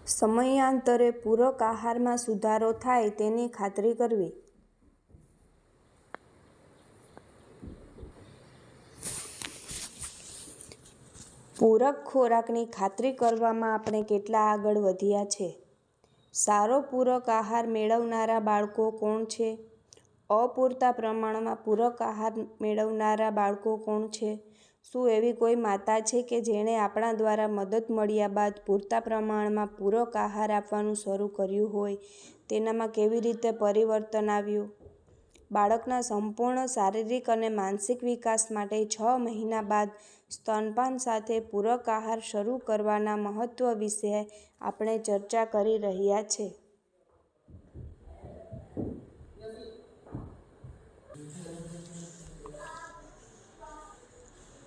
સમયાંતરે પૂરક આહારમાં સુધારો થાય તેની ખાતરી કરવી. પૂરક ખોરાકની ખાતરી કરવામાં આપણે કેટલા આગળ વધ્યા છે? સારો પૂરક આહાર મેળવનારા બાળકો કોણ છે? અપૂરતા પ્રમાણમાં પૂરક આહાર મેળવનારા બાળકો કોણ છે? શું એવી કોઈ માતા છે કે જેણે આપણા દ્વારા મદદ મળ્યા બાદ પૂરતા પ્રમાણમાં પૂરક આહાર આપવાનું શરૂ કર્યું હોય? તેનામાં કેવી રીતે પરિવર્તન આવ્યું? બાળકના સંપૂર્ણ શારીરિક અને માનસિક વિકાસ માટે 6 મહિના બાદ સ્તનપાન સાથે પૂરક આહાર શરૂ કરવાના મહત્વ વિશે આપણે ચર્ચા કરી રહ્યા છીએ.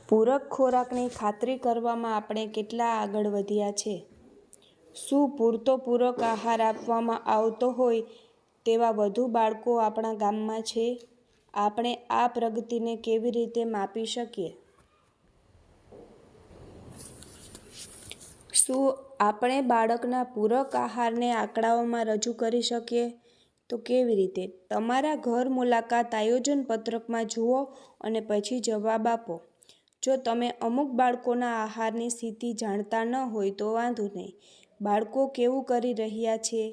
પૂરક ખોરાકની ખાતરી કરવામાં આપણે કેટલા આગળ વધ્યા છે? શું પૂરતો પૂરક આહાર આપવામાં આવતો હોય તેવા વધુ બાળકો આપણા ગામમાં છે? આપણે આ પ્રગતિને કેવી રીતે માપી શકીએ? શું આપણે બાળકના પૂરક આહારને આંકડાઓમાં રજૂ કરી શકીએ? તો કેવી રીતે? તમારા ઘર મુલાકાત આયોજન પત્રકમાં જુઓ અને પછી જવાબ આપો. જો તમે અમુક બાળકોના આહારની સ્થિતિ જાણતા ન હોય તો વાંધો નહીં. બાળકો કેવું કરી રહ્યા છે?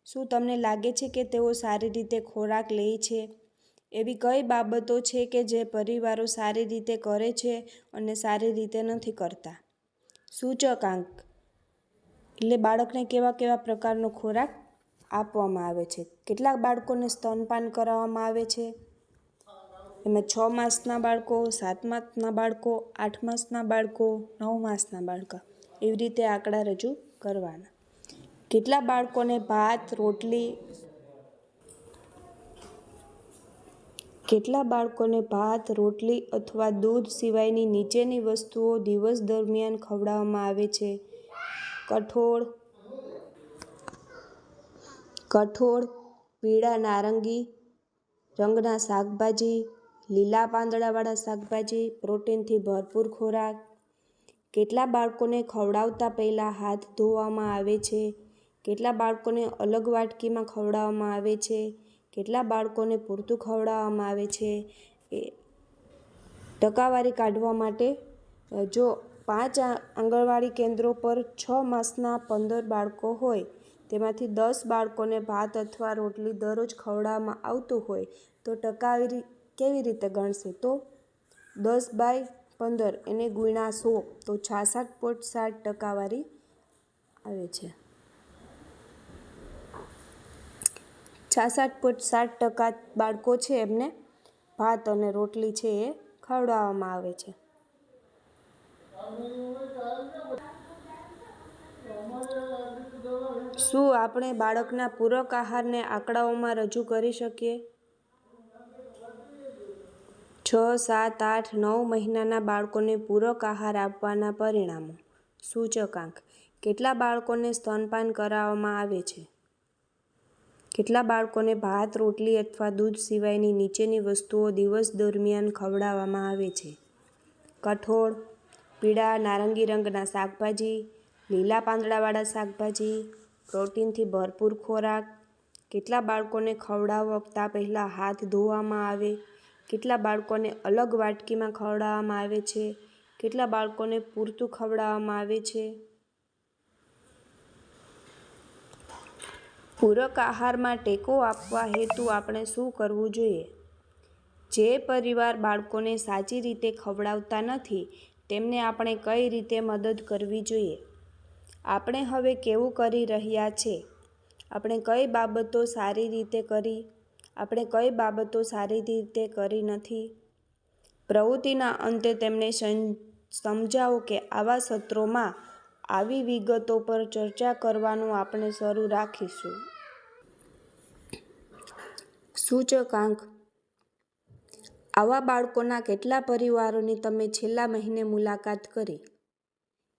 શું તમને લાગે છે કે તેઓ સારી રીતે ખોરાક લે છે? એવી કઈ બાબતો છે કે જે પરિવારો સારી રીતે કરે છે અને સારી રીતે નથી કરતા? સૂચકાંક એટલે બાળકને કેવા પ્રકારનો ખોરાક આપવામાં આવે છે. કેટલાક બાળકોને સ્તનપાન કરાવવામાં આવે છે. એમાં 6 માસના બાળકો, 7 માસના બાળકો, 8 માસના બાળકો, 9 માસના બાળકો, એવી રીતે આંકડા રજૂ કરવાના. કેટલા બાળકોને ભાત, રોટલી અથવા દૂધ સિવાયની નીચેની વસ્તુઓ દિવસ દરમિયાન ખવડાવવામાં આવે છે? કઠોળ, પીળા નારંગી રંગના શાકભાજી, લીલા પાંદડાવાળા શાકભાજી, પ્રોટીનથી ભરપૂર ખોરાક. કેટલા બાળકોને ખવડાવતા પહેલાં હાથ ધોવામાં આવે છે? કેટલા બાળકોને અલગ વાટકીમાં ખવડાવવામાં આવે છે? કેટલા બાળકોને પૂરતું ખવડાવવામાં આવે છે? ટકાવારી કાઢવા માટે જો 5 આંગણવાડી કેન્દ્રો પર 6 માસના 15 બાળકો હોય, તેમાંથી 10 બાળકોને ભાત અથવા રોટલી દરરોજ ખવડાવવામાં આવતું હોય તો ટકાવારી કેવી રીતે ગણશે? તો 10/15 એને ગુણ્યા 100 તો 66.7 ટકાવારી આવે છે. 66.7% બાળકો છે એમને ભાત અને રોટલી છે એ ખવડાવવામાં આવે છે. શું આપણે બાળકના પૂરક આહારને આંકડાઓમાં રજૂ કરી શકીએ? 6, 7, 8, 9 મહિનાના બાળકોને પૂરક આહાર આપવાના પરિણામો. સૂચકાંક: કેટલા બાળકોને સ્તનપાન કરાવવામાં આવે છે? કેટલા બાળકોને ભાત, રોટલી અથવા દૂધ સિવાયની નીચેની વસ્તુઓ દિવસ દરમિયાન ખવડાવવામાં આવે છે? કઠોળ, પીળા નારંગી રંગના શાકભાજી, લીલા પાંદડાવાળા શાકભાજી, પ્રોટીનથી ભરપૂર ખોરાક. કેટલા બાળકોને ખવડાવતા પહેલાં હાથ ધોવામાં આવે? કેટલા બાળકોને અલગ વાટકીમાં ખવડાવવામાં આવે છે? કેટલા બાળકોને પૂરતું ખવડાવવામાં આવે છે? પૂરક આહારમાં ટેકો આપવા હેતુ આપણે શું કરવું જોઈએ? જે પરિવાર બાળકોને સાચી રીતે ખવડાવતા નથી તેમને આપણે કઈ રીતે મદદ કરવી જોઈએ? આપણે હવે કેવું કરી રહ્યા છે? આપણે કઈ બાબતો સારી રીતે કરી? આપણે કઈ બાબતો સારી રીતે કરી નથી? પ્રવૃત્તિના અંતે તેમને સમજાવો કે આવા સત્રોમાં આવી વિગતો પર ચર્ચા કરવાનું આપણે શરૂ રાખીશું. સૂચકાંક: આવા બાળકોના કેટલા પરિવારોની તમે છેલ્લા મહિને મુલાકાત કરી?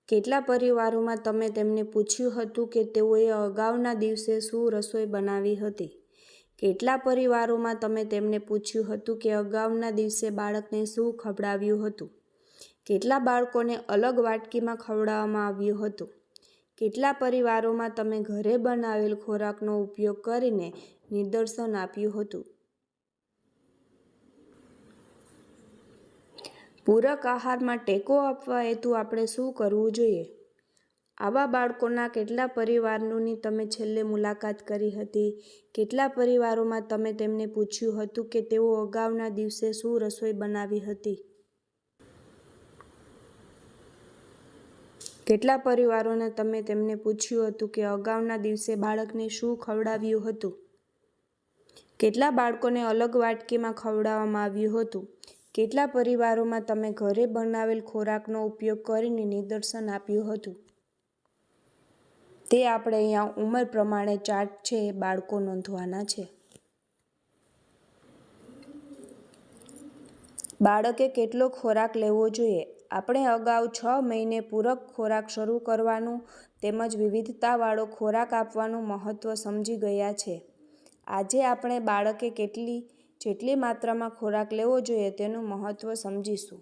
કેટલા પરિવારોમાં તમે તેમને પૂછ્યું હતું કે તેઓએ અગાઉના દિવસે શું રસોઈ બનાવી હતી? કેટલા પરિવારોમાં તમે તેમને પૂછ્યું હતું કે અગાઉના દિવસે બાળકને શું ખવડાવ્યું હતું? કેટલા બાળકોને અલગ વાટકીમાં ખવડાવવામાં આવ્યું હતું? કેટલા પરિવારોમાં તમે ઘરે બનાવેલ ખોરાકનો ઉપયોગ કરીને નિદર્શન આપ્યું હતું? પૂરક આહારમાં ટેકો આપવા હેતુ આપણે શું કરવું જોઈએ? આવા બાળકોના કેટલા પરિવારોની તમે છેલ્લે મુલાકાત કરી હતી? કેટલા પરિવારોમાં તમે તેમને પૂછ્યું હતું કે તેઓ અગાઉના દિવસે શું રસોઈ બનાવી હતી? કેટલા પરિવારોને તમે તેમને પૂછ્યું હતું કે અગાઉના દિવસે બાળકને શું ખવડાવ્યું હતું? કેટલા બાળકોને અલગ વાટકીમાં ખવડાવવામાં આવ્યું હતું? કેટલા પરિવારોમાં તમે ઘરે બનાવેલ ખોરાકનો ઉપયોગ કરીને નિદર્શન આપ્યું હતું? તે આપણે અહીંયા ઉંમર પ્રમાણે ચાર્ટ છે એ બાળકો નોંધવાના છે. બાળકે કેટલો ખોરાક લેવો જોઈએ? આપણે અગાઉ 6 મહિને પૂરક ખોરાક શરૂ કરવાનું તેમજ વિવિધતાવાળો ખોરાક આપવાનું મહત્ત્વ સમજી ગયા છે. આજે આપણે બાળકે જેટલી માત્રામાં ખોરાક લેવો જોઈએ તેનું મહત્ત્વ સમજીશું.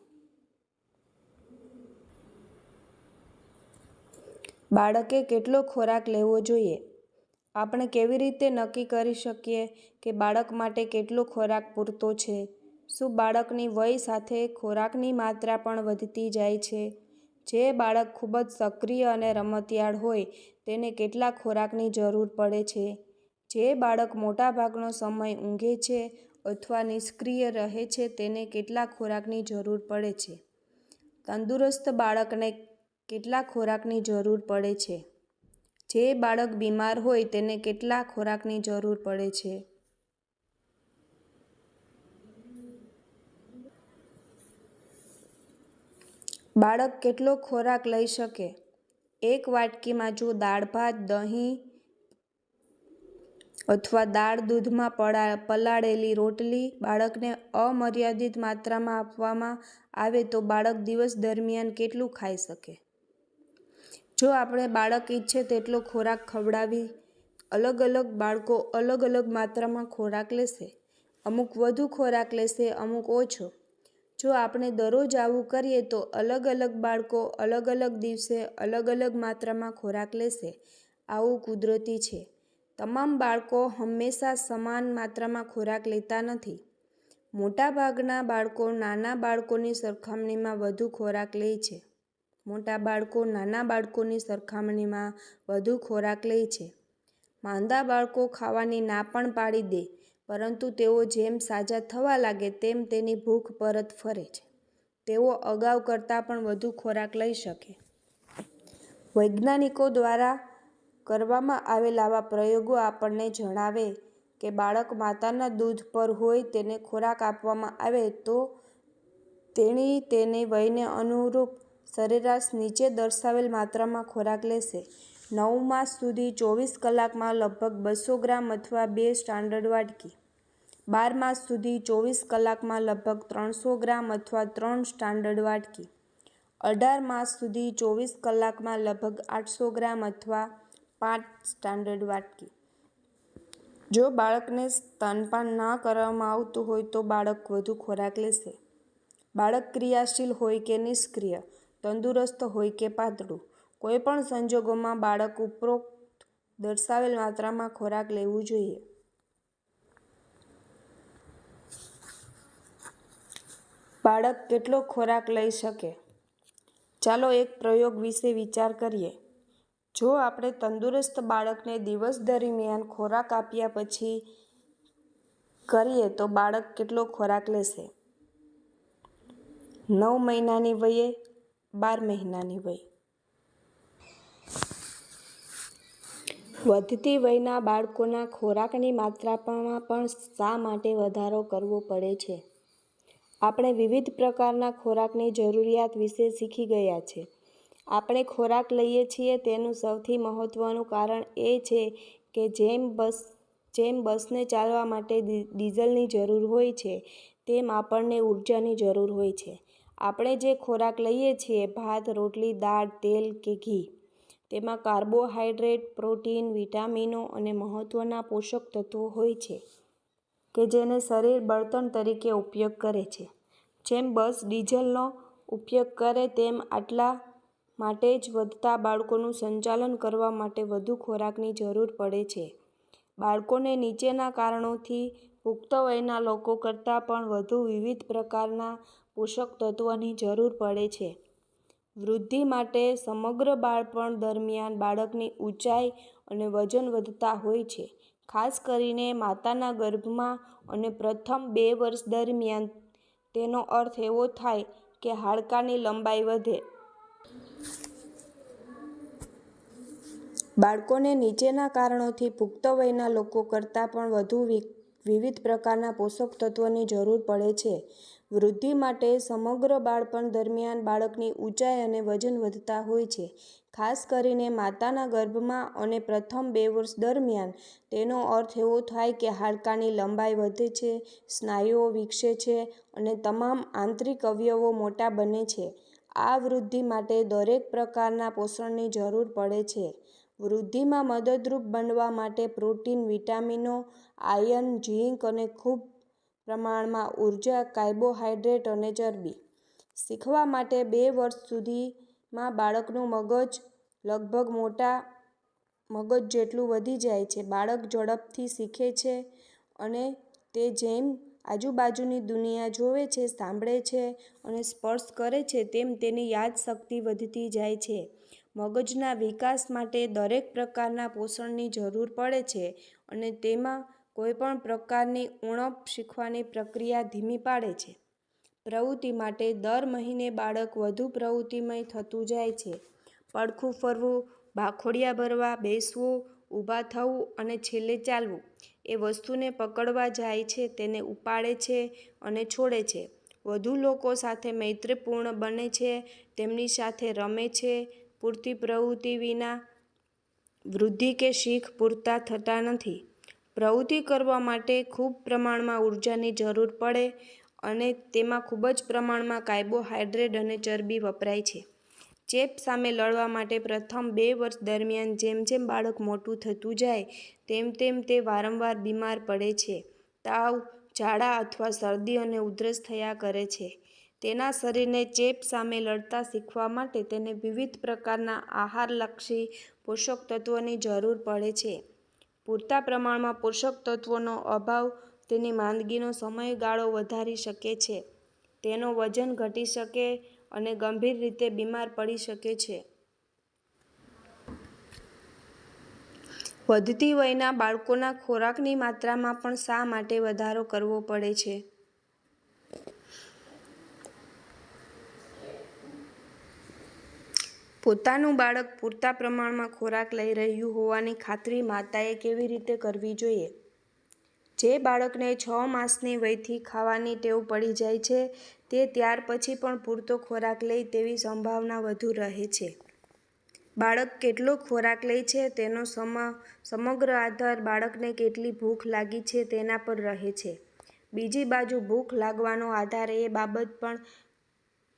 બાળકે કેટલો ખોરાક લેવો જોઈએ? આપણે કેવી રીતે નક્કી કરી શકીએ કે બાળક માટે કેટલો ખોરાક પૂરતો છે? શું બાળકની વય સાથે ખોરાકની માત્રા પણ વધતી જાય છે? જે બાળક ખૂબ જ સક્રિય અને રમતિયાળ હોય તેને કેટલા ખોરાકની જરૂર પડે છે? જે બાળક મોટાભાગનો સમય ઊંઘે છે અથવા નિષ્ક્રિય રહે છે તેને કેટલા ખોરાકની જરૂર પડે છે? તંદુરસ્ત બાળકને કેટલા ખોરાકની જરૂર પડે છે? જે બાળક બીમાર હોય તેને કેટલા ખોરાકની જરૂર પડે છે? બાળક કેટલો ખોરાક લઈ શકે? એક વાટકીમાં જો દાળ ભાત, દહીં અથવા દાળ દૂધમાં પલાળેલી રોટલી બાળકને અમર્યાદિત માત્રામાં આપવામાં આવે તો બાળક દિવસ દરમિયાન કેટલું ખાઈ શકે? જો આપણે બાળક ઈચ્છે તેટલો ખોરાક ખવડાવી અલગ બાળકો અલગ માત્રામાં ખોરાક લેશે. અમુક વધુ ખોરાક લેશે, અમુક ઓછો. જો આપણે દરરોજ આવું કરીએ તો અલગ બાળકો અલગ દિવસે અલગ માત્રામાં ખોરાક લેશે. આવું કુદરતી છે. તમામ બાળકો હંમેશા સમાન માત્રામાં ખોરાક લેતા નથી. મોટાભાગના બાળકો નાના બાળકોની સરખામણીમાં વધુ ખોરાક લે છે. મોટા બાળકો નાના બાળકોની સરખામણીમાં વધુ ખોરાક લે છે. માંદા બાળકો ખાવાની ના પણ પાડી દે, પરંતુ તેઓ જેમ સાજા થવા લાગે તેમ તેની ભૂખ પરત ફરે છે. તેઓ અગાઉ કરતાં પણ વધુ ખોરાક લઈ શકે. વૈજ્ઞાનિકો દ્વારા કરવામાં આવેલ આવા પ્રયોગો આપણને જણાવે કે બાળક માતાના દૂધ પર હોય તેને ખોરાક આપવામાં આવે તો તેની વયને અનુરૂપ સરેરાશ નીચે દર્શાવેલ માત્રામાં ખોરાક લેશે. 9 માસ સુધી 24 કલાકમાં લગભગ 200 ગ્રામ અથવા 2 સ્ટાન્ડર્ડ વાટકી. 12 માસ સુધી 24 કલાકમાં લગભગ 300 ગ્રામ અથવા 3 સ્ટાન્ડર્ડ વાટકી. 18 માસ સુધી 24 કલાકમાં લગભગ 800 ગ્રામ અથવા 5 સ્ટાન્ડર્ડ વાટકી. જો બાળકને સ્તનપાન ન કરવામાં આવતું હોય તો બાળક વધુ ખોરાક લેશે. બાળક ક્રિયાશીલ હોય કે નિષ્ક્રિય, તંદુરસ્ત હોય કે પાતળું, કોઈપણ સંજોગોમાં બાળક ઉપરોક્ત દર્શાવેલ માત્રામાં ખોરાક લેવું જોઈએ. બાળક કેટલો ખોરાક લઈ શકે? ચાલો એક પ્રયોગ વિશે વિચાર કરીએ. જો આપણે તંદુરસ્ત બાળકને દિવસ દરમિયાન ખોરાક આપ્યા પછી કરીએ તો બાળક કેટલો ખોરાક લેશે? 9 મહિનાની વયે, 12 મહિનાની વયે. વધતી વયના બાળકોના ખોરાકની માત્રામાં પણ શા માટે વધારો કરવો પડે છે? આપણે વિવિધ પ્રકારના ખોરાકની જરૂરિયાત વિશે શીખી ગયા છે. આપણે ખોરાક લઈએ છીએ તેનું સૌથી મહત્વનું કારણ એ છે કે જેમ બસને ચાલવા માટે ડીઝલની જરૂર હોય છે તેમ આપણને ઊર્જાની જરૂર હોય છે. આપણે જે ખોરાક લઈએ છીએ ભાત, રોટલી, દાળ, તેલ કે ઘી, તેમાં કાર્બોહાઈડ્રેટ, પ્રોટીન, વિટામિનો અને મહત્વના પોષક તત્વો હોય છે કે જેને શરીર બળતણ તરીકે ઉપયોગ કરે છે. જેમ બસ ડીઝલનો ઉપયોગ કરે તેમ આટલા માટે જ વધતા બાળકોનું સંચાલન કરવા માટે વધુ ખોરાકની જરૂર પડે છે. બાળકોને નીચેના કારણોથી પુખ્ત વયના લોકો કરતાં પણ વધુ વિવિધ પ્રકારના પોષક તત્વોની જરૂર પડે છે. વૃદ્ધિ માટે સમગ્ર બાળપણ દરમિયાન બાળકની ઊંચાઈ અને વજન વધતા હોય છે. ખાસ કરીને માતાના ગર્ભમાં અને પ્રથમ 2 વર્ષ દરમિયાન. તેનો અર્થ એવો થાય કે હાડકાની લંબાઈ વધે. બાળકોને નીચેના કારણોથી પુખ્ત વયના લોકો કરતાં પણ વધુ વિવિધ પ્રકારના પોષક તત્વોની જરૂર પડે છે. વૃદ્ધિ માટે સમગ્ર બાળપણ દરમિયાન બાળકની ઊંચાઈ અને વજન વધતા હોય છે. ખાસ કરીને માતાના ગર્ભમાં અને પ્રથમ 2 વર્ષ દરમિયાન. તેનો અર્થ એવો થાય કે હાડકાની લંબાઈ વધે છે, સ્નાયુઓ વિકસે છે અને તમામ આંતરિક અવયવો મોટા બને છે. આ વૃદ્ધિ માટે દરેક પ્રકારના પોષણની જરૂર પડે છે. વૃદ્ધિમાં મદદરૂપ બનવા માટે પ્રોટીન, વિટામિનો, આયર્ન, ઝીંક અને ખૂબ પ્રમાણમાં ઉર્જા, કાર્બોહાઈડ્રેટ અને ચરબી. શીખવા માટે 2 વર્ષ સુધીમાં બાળકનું મગજ લગભગ મોટા મગજ જેટલું વધી જાય છે. બાળક ઝડપથી શીખે છે અને તે જેમ આજુબાજુની દુનિયા જોવે છે, સાંભળે છે અને સ્પર્શ કરે છે તેમ તેની યાદશક્તિ વધતી જાય છે. મગજના વિકાસ માટે દરેક પ્રકારના પોષણની જરૂર પડે છે અને તેમાં કોઈપણ પ્રકારની ઉણપ શીખવાની પ્રક્રિયા ધીમી પાડે છે. પ્રવૃત્તિ માટે દર મહિને બાળક વધુ પ્રવૃત્તિમય થતું જાય છે. પડખું ફરવું, ભાખોડિયા ભરવા, બેસવું, ઊભા થવું અને છેલ્લે ચાલવું. એ વસ્તુને પકડવા જાય છે, તેને ઉપાડે છે અને છોડે છે. વધુ લોકો સાથે મૈત્રીપૂર્ણ બને છે, તેમની સાથે રમે છે. પૂરતી પ્રવૃત્તિ વિના વૃદ્ધિ કે શીખ પૂરતા થતા નથી. પ્રવૃત્તિ કરવા માટે ખૂબ પ્રમાણમાં ઉર્જાની જરૂર પડે અને તેમાં ખૂબ જ પ્રમાણમાં કાર્બોહાઈડ્રેટ અને ચરબી વપરાય છે. ચેપ સામે લડવા માટે પ્રથમ 2 વર્ષ દરમિયાન જેમ જેમ બાળક મોટું થતું જાય તેમ તેમ તે વારંવાર બીમાર પડે છે. તાવ, ઝાડા અથવા શરદી અને ઉધરસ થયા કરે છે. તેના શરીરને ચેપ સામે લડતા શીખવા માટે તેને વિવિધ પ્રકારના આહારલક્ષી પોષક તત્વોની જરૂર પડે છે. પૂરતા પ્રમાણમાં પોષક તત્વોનો અભાવ તેની માંદગીનો સમયગાળો વધારી શકે છે, તેનો વજન ઘટી શકે અને ગંભીર રીતે બીમાર પડી શકે છે. વધતી વયના બાળકોના ખોરાકની માત્રામાં પણ શા માટે વધારો કરવો પડે છે? પોતાનું બાળક પૂરતા પ્રમાણમાં ખોરાક લઈ રહ્યું હોવાની ખાતરી માતાએ કેવી રીતે કરવી જોઈએ? જે બાળકને 6 માસની વયથી ખાવાની ટેવ પડી જાય છે, તે ત્યાર પછી પણ પૂરતો ખોરાક લે તેવી સંભાવના વધુ રહે છે. બાળક કેટલો ખોરાક લે છે તેનો સમગ્ર આધાર બાળકને કેટલી ભૂખ લાગી છે તેના પર રહે છે. બીજી બાજુ, ભૂખ લાગવાનો આધાર એ બાબત પર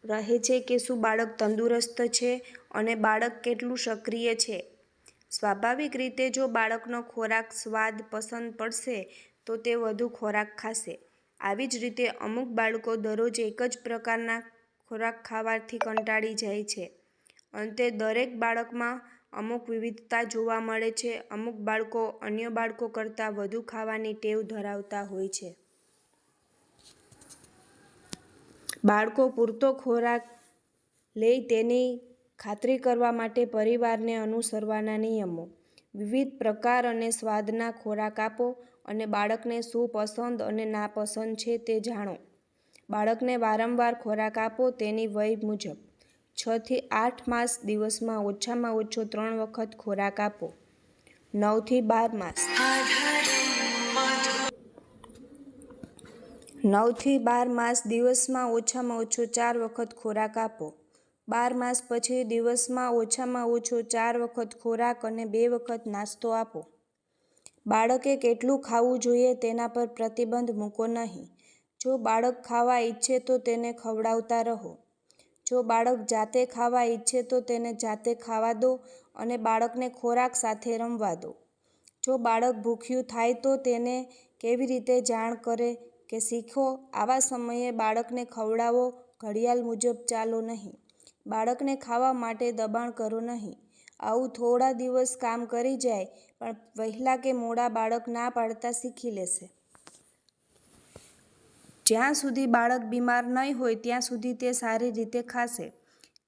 રહે છે કે શું બાળક તંદુરસ્ત છે અને બાળક કેટલું સક્રિય છે. સ્વાભાવિક રીતે, જો બાળકનો ખોરાક સ્વાદ પસંદ પડશે તો તે વધુ ખોરાક ખાશે. આવી જ રીતે, અમુક બાળકો દરરોજ એક જ પ્રકારના ખોરાક ખાવાથી કંટાળી જાય છે. અંતે, દરેક બાળકમાં અમુક વિવિધતા જોવા મળે છે. અમુક બાળકો અન્ય બાળકો કરતાં વધુ ખાવાની ટેવ ધરાવતા હોય છે. બાળકો પૂરતો ખોરાક લે તેની ખાતરી કરવા માટે પરિવારને અનુસરવાના નિયમો. વિવિધ પ્રકાર અને સ્વાદના ખોરાક આપો અને બાળકને શું પસંદ અને નાપસંદ છે તે જાણો. બાળકને વારંવાર ખોરાક આપો તેની વય મુજબ. 6 થી 8 માસ, દિવસમાં ઓછામાં ઓછો 3 વખત ખોરાક આપો. 9 થી 12 માસ. 9 થી 12 માસ, દિવસમાં ઓછામાં ઓછો 4 વખત ખોરાક આપો. 12 માસ પછી, દિવસમાં ઓછામાં ઓછો 4 વખત ખોરાક અને 2 વખત નાસ્તો આપો. બાળકે કેટલું ખાવું જોઈએ તેના પર પ્રતિબંધ મૂકો નહીં. જો બાળક ખાવા ઈચ્છે તો તેને ખવડાવતા રહો. જો બાળક જાતે ખાવા ઈચ્છે તો તેને જાતે ખાવા દો અને બાળકને ખોરાક સાથે રમવા દો. જો બાળક ભૂખ્યું થાય તો તેને કેવી રીતે જાણ કરે કે શીખો. આવા સમયે બાળકને ખવડાવો, ઘડિયાળ મુજબ ચાલો નહીં. બાળકને ખાવા માટે દબાણ કરો નહીં. આવું થોડા દિવસ કામ કરી જાય, પણ વહેલા કે મોડા બાળક ના પાડતા શીખી લેશે. જ્યાં સુધી બાળક બીમાર નહીં હોય ત્યાં સુધી તે સારી રીતે ખાશે.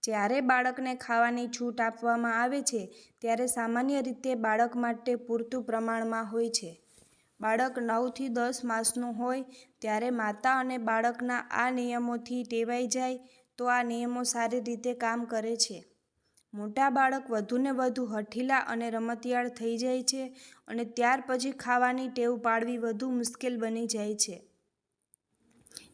જ્યારે બાળકને ખાવાની છૂટ આપવામાં આવે છે ત્યારે સામાન્ય રીતે બાળક માટે પૂરતું પ્રમાણમાં હોય છે. બાળક 9 થી 10 માસનું હોય ત્યારે માતા અને બાળકના આ નિયમોથી ટેવાઈ જાય તો આ નિયમો સારી રીતે કામ કરે છે. મોટા બાળક વધુને વધુ હઠીલા અને રમતિયાળ થઈ જાય છે અને ત્યાર પછી ખાવાની ટેવ પાડવી વધુ મુશ્કેલ બની જાય છે.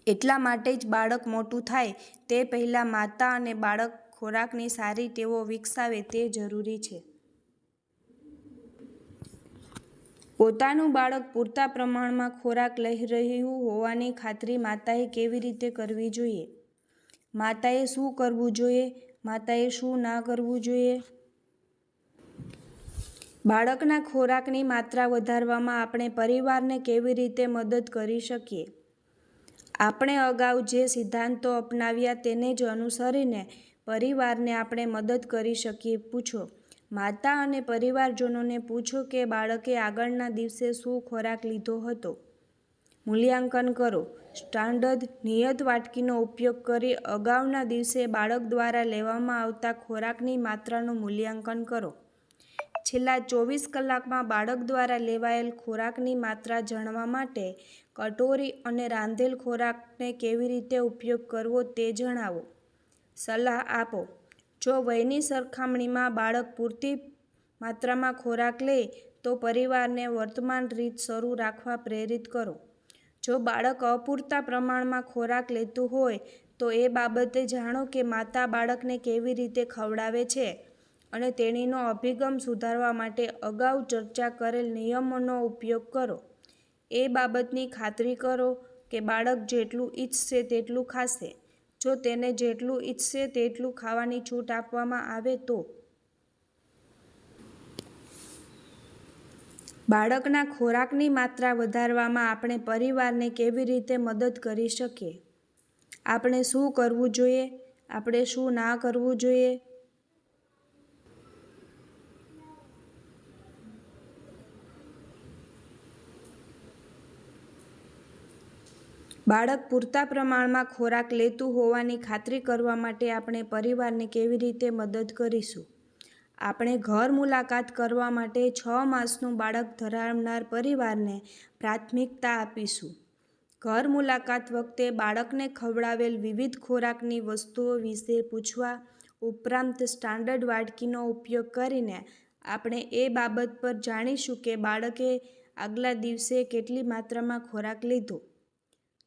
એટલા માટે જ બાળક મોટું થાય તે પહેલાં માતા અને બાળક ખોરાકની સારી ટેવો વિકસાવે તે જરૂરી છે. પોતાનું બાળક પૂરતા પ્રમાણમાં ખોરાક લઈ રહ્યું હોવાની ખાતરી માતાએ કેવી રીતે કરવી જોઈએ? માતાએ શું કરવું જોઈએ? માતાએ શું ના કરવું જોઈએ? બાળકના ખોરાકની માત્રા વધારવામાં આપણે પરિવારને કેવી રીતે મદદ કરી શકીએ? આપણે અગાઉ જે સિદ્ધાંતો અપનાવ્યા તેને જ અનુસરીને પરિવારને આપણે મદદ કરી શકીએ. પૂછો. માતા અને પરિવારજનોને પૂછો કે બાળકે આગળના દિવસે શું ખોરાક લીધો હતો. મૂલ્યાંકન કરો. સ્ટાન્ડર્ડ નિયત વાટકીનો ઉપયોગ કરી અગાઉના દિવસે બાળક દ્વારા લેવામાં આવતા ખોરાકની માત્રાનું મૂલ્યાંકન કરો. છેલ્લા 24 કલાકમાં બાળક દ્વારા લેવાયેલ ખોરાકની માત્રા જાણવા માટે કટોરી અને રાંધેલ ખોરાકને કેવી રીતે ઉપયોગ કરવો તે જણાવો. સલાહ આપો. જો વયની સરખામણીમાં બાળક પૂરતી માત્રામાં ખોરાક લે તો પરિવારને વર્તમાન રીત શરૂ રાખવા પ્રેરિત કરો. જો બાળક અપૂરતા પ્રમાણમાં ખોરાક લેતું હોય તો એ બાબતે જાણો કે માતા બાળકને કેવી રીતે ખવડાવે છે અને તેણીનો અભિગમ સુધારવા માટે અગાઉ ચર્ચા કરેલ નિયમોનો ઉપયોગ કરો. એ બાબતની ખાતરી કરો કે બાળક જેટલું ઈચ્છશે તેટલું ખાશે. જો તેને જેટલું ઈચ્છશે તેટલું ખાવાની છૂટ આપવામાં આવે તો બાળકના ખોરાકની માત્રા વધારવામાં આપણે પરિવારને કેવી રીતે મદદ કરી શકીએ? આપણે શું કરવું જોઈએ? આપણે શું ના કરવું જોઈએ? બાળક પૂરતા પ્રમાણમાં ખોરાક લેતું હોવાની ખાતરી કરવા માટે આપણે પરિવારને કેવી રીતે મદદ કરીશું? આપણે ઘર મુલાકાત કરવા માટે 6 માસનું બાળક ધરાવનાર પરિવારને પ્રાથમિકતા આપીશું. ઘર મુલાકાત વખતે બાળકને ખવડાવેલ વિવિધ ખોરાકની વસ્તુઓ વિશે પૂછવા ઉપરાંત સ્ટાન્ડર્ડ વાટકીનો ઉપયોગ કરીને આપણે એ બાબત પર જાણીશું કે બાળકે આગલા દિવસે કેટલી માત્રામાં ખોરાક લીધો.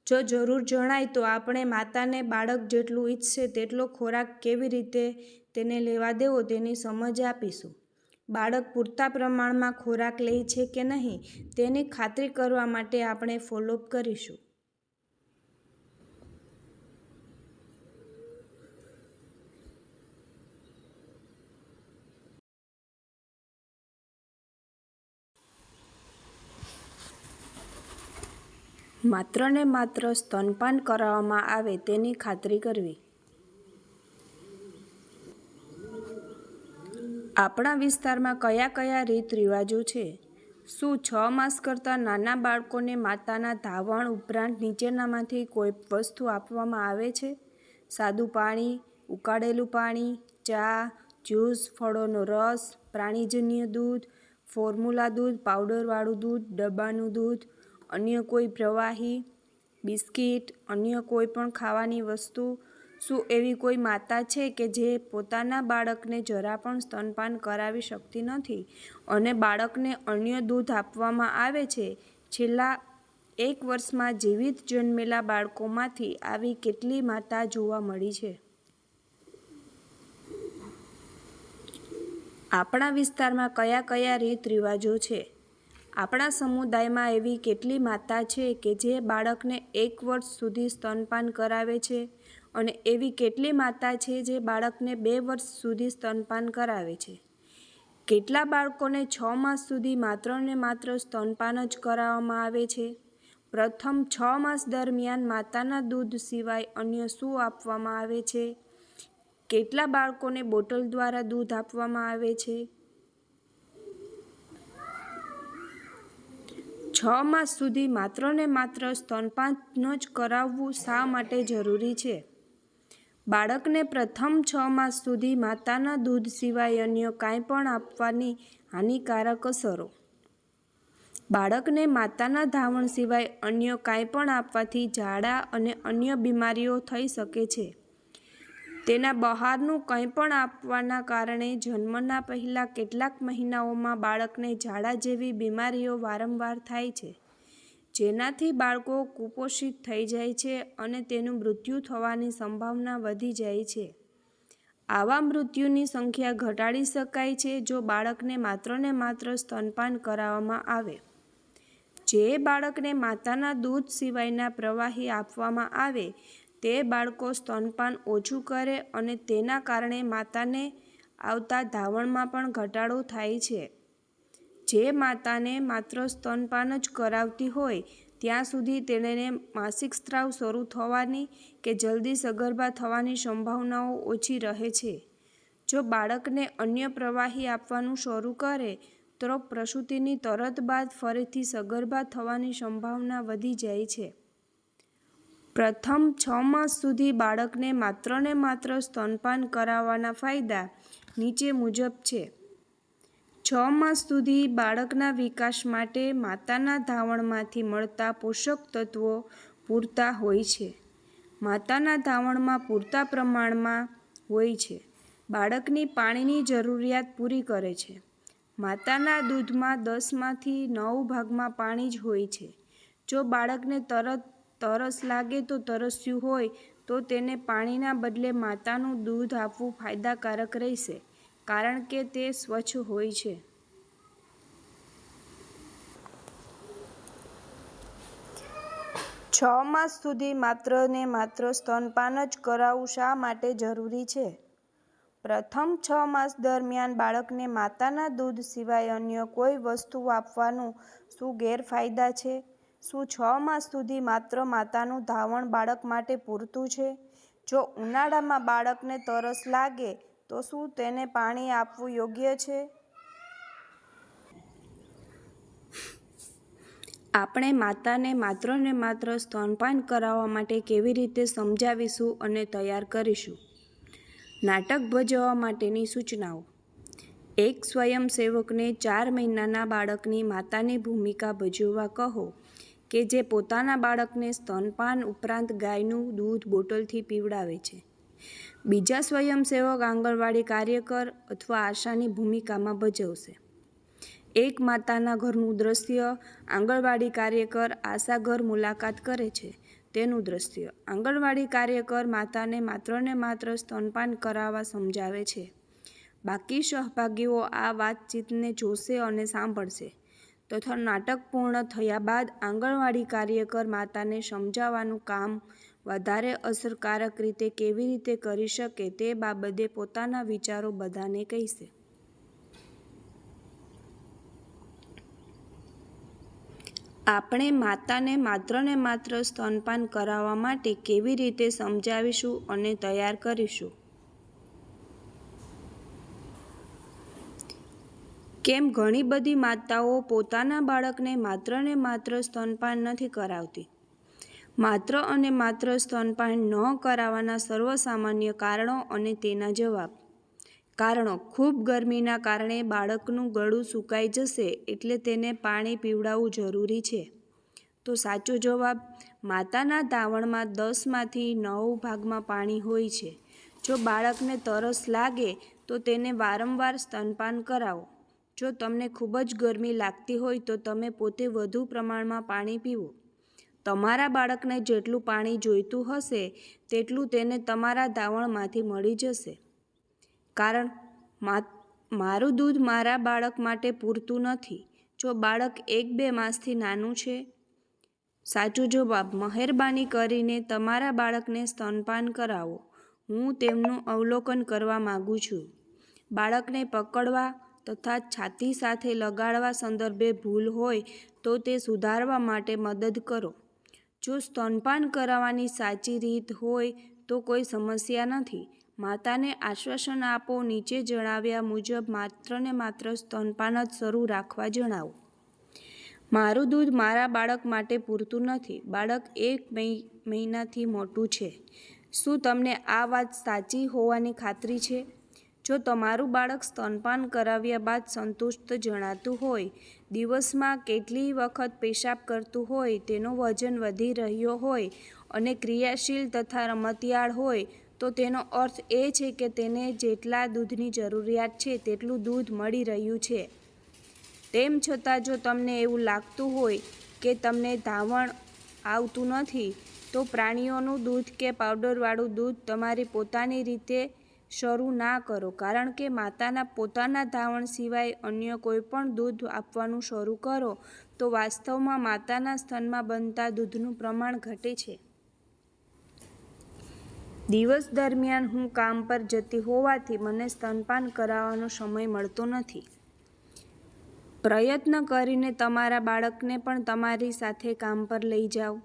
જો જરૂર જણાય તો આપણે માતાને બાળક જેટલું ઈચ્છશે તેટલો ખોરાક કેવી રીતે તેને લેવા દેવો તેની સમજ આપીશું. બાળક પૂરતા પ્રમાણમાં ખોરાક લે છે કે નહીં તેની ખાતરી કરવા માટે આપણે ફોલોઅપ કરીશું. માત્ર ને માત્ર સ્તનપાન કરાવવામાં આવે તેની ખાતરી કરવી. આપણા વિસ્તારમાં કયા કયા રીત રિવાજો છે? શું 6 માસ કરતાં નાના બાળકોને માતાના ધાવણ ઉપરાંત નીચેનામાંથી કોઈ વસ્તુ આપવામાં આવે છે? સાદું પાણી, ઉકાળેલું પાણી, ચા, જ્યુસ, ફળોનો રસ, પ્રાણીજન્ય દૂધ, ફોર્મ્યુલા દૂધ, પાવડરવાળું દૂધ, ડબ્બાનું દૂધ, અન્ય કોઈ પ્રવાહી, બિસ્કિટ, અન્ય કોઈ પણ ખાવાની વસ્તુ? શું એવી કોઈ માતા છે કે જે પોતાના બાળકને જરા પણ સ્તનપાન કરાવી શકતી નથી અને બાળકને અન્ય દૂધ આપવામાં આવે છે? છેલ્લા 1 વર્ષમાં જીવિત જન્મેલા બાળકોમાંથી આવી કેટલી માતા જોવા મળી છે? આપણા વિસ્તારમાં કયા કયા રીત રિવાજો છે? આપણા સમુદાયમાં એવી કેટલી માતા છે કે જે બાળકને 1 વર્ષ સુધી સ્તનપાન કરાવે છે અને એવી કેટલી માતા છે જે બાળકને 2 વર્ષ સુધી સ્તનપાન કરાવે છે? કેટલા બાળકોને 6 માસ સુધી માત્ર ને માત્ર સ્તનપાન જ કરાવવામાં આવે છે? પ્રથમ 6 માસ દરમિયાન માતાના દૂધ સિવાય અન્ય શું આપવામાં આવે છે? કેટલા બાળકોને બોટલ દ્વારા દૂધ આપવામાં આવે છે? 6 માસ સુધી માત્ર ને માત્ર સ્તનપાન જ કરાવવું શા માટે જરૂરી છે? બાળકને પ્રથમ 6 માસ સુધી માતાના દૂધ સિવાય અન્ય કાંઈ પણ આપવાની હાનિકારક અસરો. બાળકને માતાના ધાવણ સિવાય અન્ય કાંઈ પણ આપવાથી ઝાડા અને અન્ય બીમારીઓ થઈ શકે છે. તેના બહારનું કંઈ પણ આપવાના કારણે જન્મના પહેલા કેટલાક મહિનાઓમાં બાળકને ઝાડા જેવી બીમારીઓ વારંવાર થાય છે, જેનાથી બાળકો કુપોષિત થઈ જાય છે અને તેનું મૃત્યુ થવાની સંભાવના વધી જાય છે. આવા મૃત્યુની સંખ્યા ઘટાડી શકાય છે જો બાળકને માત્ર ને માત્ર સ્તનપાન કરાવવામાં આવે. જે બાળકને માતાના દૂધ સિવાયના પ્રવાહી આપવામાં આવે તે બાળકો સ્તનપાન ઓછું કરે અને તેના કારણે માતાને આવતા ધાવણમાં પણ ઘટાડો થાય છે. જે માતાને માત્ર સ્તનપાન જ કરાવતી હોય ત્યાં સુધી તેણે માસિક સ્રાવ શરૂ થવાની કે જલ્દી સગર્ભા થવાની સંભાવનાઓ ઓછી રહે છે. જો બાળકને અન્ય પ્રવાહી આપવાનું શરૂ કરે તો પ્રસૂતિની તરત બાદ ફરીથી સગર્ભા થવાની સંભાવના વધી જાય છે. પ્રથમ 6 માસ સુધી બાળકને માત્ર ને માત્ર સ્તનપાન કરાવવાના ફાયદા નીચે મુજબ છે. 6 માસ સુધી બાળકના વિકાસ માટે માતાના ધાવણમાંથી મળતા પોષક તત્વો પૂરતા હોય છે. માતાના ધાવણમાં પૂરતા પ્રમાણમાં હોય છે. બાળકની પાણીની જરૂરિયાત પૂરી કરે છે. માતાના દૂધમાં 10 માંથી 9 ભાગમાં પાણી જ હોય છે. જો બાળકને તરસ લાગે તો તરસ્યું હોય તો તેને પાણીના બદલે માતાનું દૂધ આપવું ફાયદાકારક રહેશે, કારણ કે તે સ્વચ્છ હોય છે. છ માસ સુધી માત્ર ને માત્ર સ્તનપાન જ કરાવવું શા માટે જરૂરી છે? પ્રથમ 6 માસ દરમિયાન બાળકને માતાના દૂધ સિવાય અન્ય કોઈ વસ્તુ આપવાનું શું ગેરફાયદા છે? શું 6 માસ સુધી માત્ર માતાનું ધાવણ બાળક માટે પૂરતું છે? જો ઉનાળામાં બાળકને તરસ લાગે તો શું તેને પાણી આપવું યોગ્ય છે? આપણે માતાને માત્ર ને માત્ર સ્તનપાન કરાવવા માટે કેવી રીતે સમજાવીશું અને તૈયાર કરીશું? નાટક ભજવવા માટેની સૂચનાઓ. એક સ્વયંસેવકને 4 મહિનાના બાળકની માતાની ભૂમિકા ભજવવા કહો કે જે પોતાના બાળકને સ્તનપાન ઉપરાંત ગાયનું દૂધ બોટલથી પીવડાવે છે. બીજા સ્વયંસેવક આંગણવાડી કાર્યકર અથવા આશાની ભૂમિકામાં ભજવશે. એક માતાના ઘરનું દ્રશ્ય. આંગણવાડી કાર્યકર આશા ઘર મુલાકાત કરે છે તેનું દ્રશ્ય. આંગણવાડી કાર્યકર માતાને માત્ર ને માત્ર સ્તનપાન કરાવવા સમજાવે છે. બાકી સહભાગીઓ આ વાતચીતને જોશે અને સાંભળશે તથા નાટક પૂર્ણ થયા બાદ આંગણવાડી કાર્યકર માતાને સમજાવવાનું કામ વધારે અસરકારક રીતે કેવી રીતે કરી શકે તે બાબતે પોતાના વિચારો બધાને કહેશે. આપણે માતાને માત્ર ને માત્ર સ્તનપાન કરાવવા માટે કેવી રીતે સમજાવીશું અને તૈયાર કરીશું? કેમ ઘણી બધી માતાઓ પોતાના બાળકને માત્ર ને માત્ર સ્તનપાન નથી કરાવતી? માત્ર અને માત્ર સ્તનપાન ન કરાવવાના સર્વસામાન્ય કારણો અને તેના જવાબ. કારણો: ખૂબ ગરમીના કારણે બાળકનું ગળું સુકાઈ જશે એટલે તેને પાણી પીવડાવવું જરૂરી છે. તો સાચો જવાબ: માતાના ધાવણમાં 10 માંથી 9 ભાગમાં પાણી હોય છે. જો બાળકને તરસ લાગે તો તેને વારંવાર સ્તનપાન કરાવો. જો તમને ખૂબ જ ગરમી લાગતી હોય તો તમે પોતે વધુ પ્રમાણમાં પાણી પીવો. તમારા બાળકને જેટલું પાણી જોઈતું હશે તેટલું તેને તમારા ધાવણમાંથી મળી જશે. કારણ: મારું દૂધ મારા બાળક માટે પૂરતું નથી જો બાળક 1-2 માસથી નાનું છે. સાચો જવાબ: મહેરબાની કરીને તમારા બાળકને સ્તનપાન કરાવો. હું તેમનું અવલોકન કરવા માંગુ છું. બાળકને પકડવા તથા છાતી સાથે લગાડવા સંદર્ભે ભૂલ હોય તો તે સુધારવા માટે મદદ કરો. જો સ્તનપાન કરાવવાની સાચી રીત હોય તો કોઈ સમસ્યા નથી, માતાને આશ્વાસન આપો. નીચે જણાવ્યા મુજબ માત્ર ને માત્ર સ્તનપાન જ શરૂ રાખવા જણાવો. મારું દૂધ મારા બાળક માટે પૂરતું નથી. બાળક 1 મહિનાથી મોટું છે. શું તમને આ વાત સાચી હોવાની ખાતરી છે? જો તમારું બાળક સ્તનપાન કરાવ્યા બાદ સંતુષ્ટ જણાતું હોય, દિવસમાં કેટલી વખત પેશાબ કરતું હોય, તેનું વજન વધી રહ્યો હોય અને ક્રિયાશીલ તથા રમતિયાળ હોય, તો તેનો અર્થ એ છે કે તેને જેટલા દૂધની જરૂરિયાત છે તેટલું દૂધ મળી રહ્યું છે. તેમ છતાં જો તમને એવું લાગતું હોય કે તમને ધાવણ આવતું નથી, તો પ્રાણીઓનું દૂધ કે પાવડરવાળું દૂધ તમારી પોતાની રીતે શરૂ ના કરો, કારણ કે માતાના પોતાના ધાવણ સિવાય અન્ય કોઈપણ દૂધ આપવાનું શરૂ કરો તો વાસ્તવમાં માતાના સ્તનમાં બનતા દૂધનું પ્રમાણ ઘટે છે. દિવસ દરમિયાન હું કામ પર જતી હોવાથી મને સ્તનપાન કરાવવાનો સમય મળતો નથી. પ્રયત્ન કરીને તમારા બાળકને પણ તમારી સાથે કામ પર લઈ જાઓ.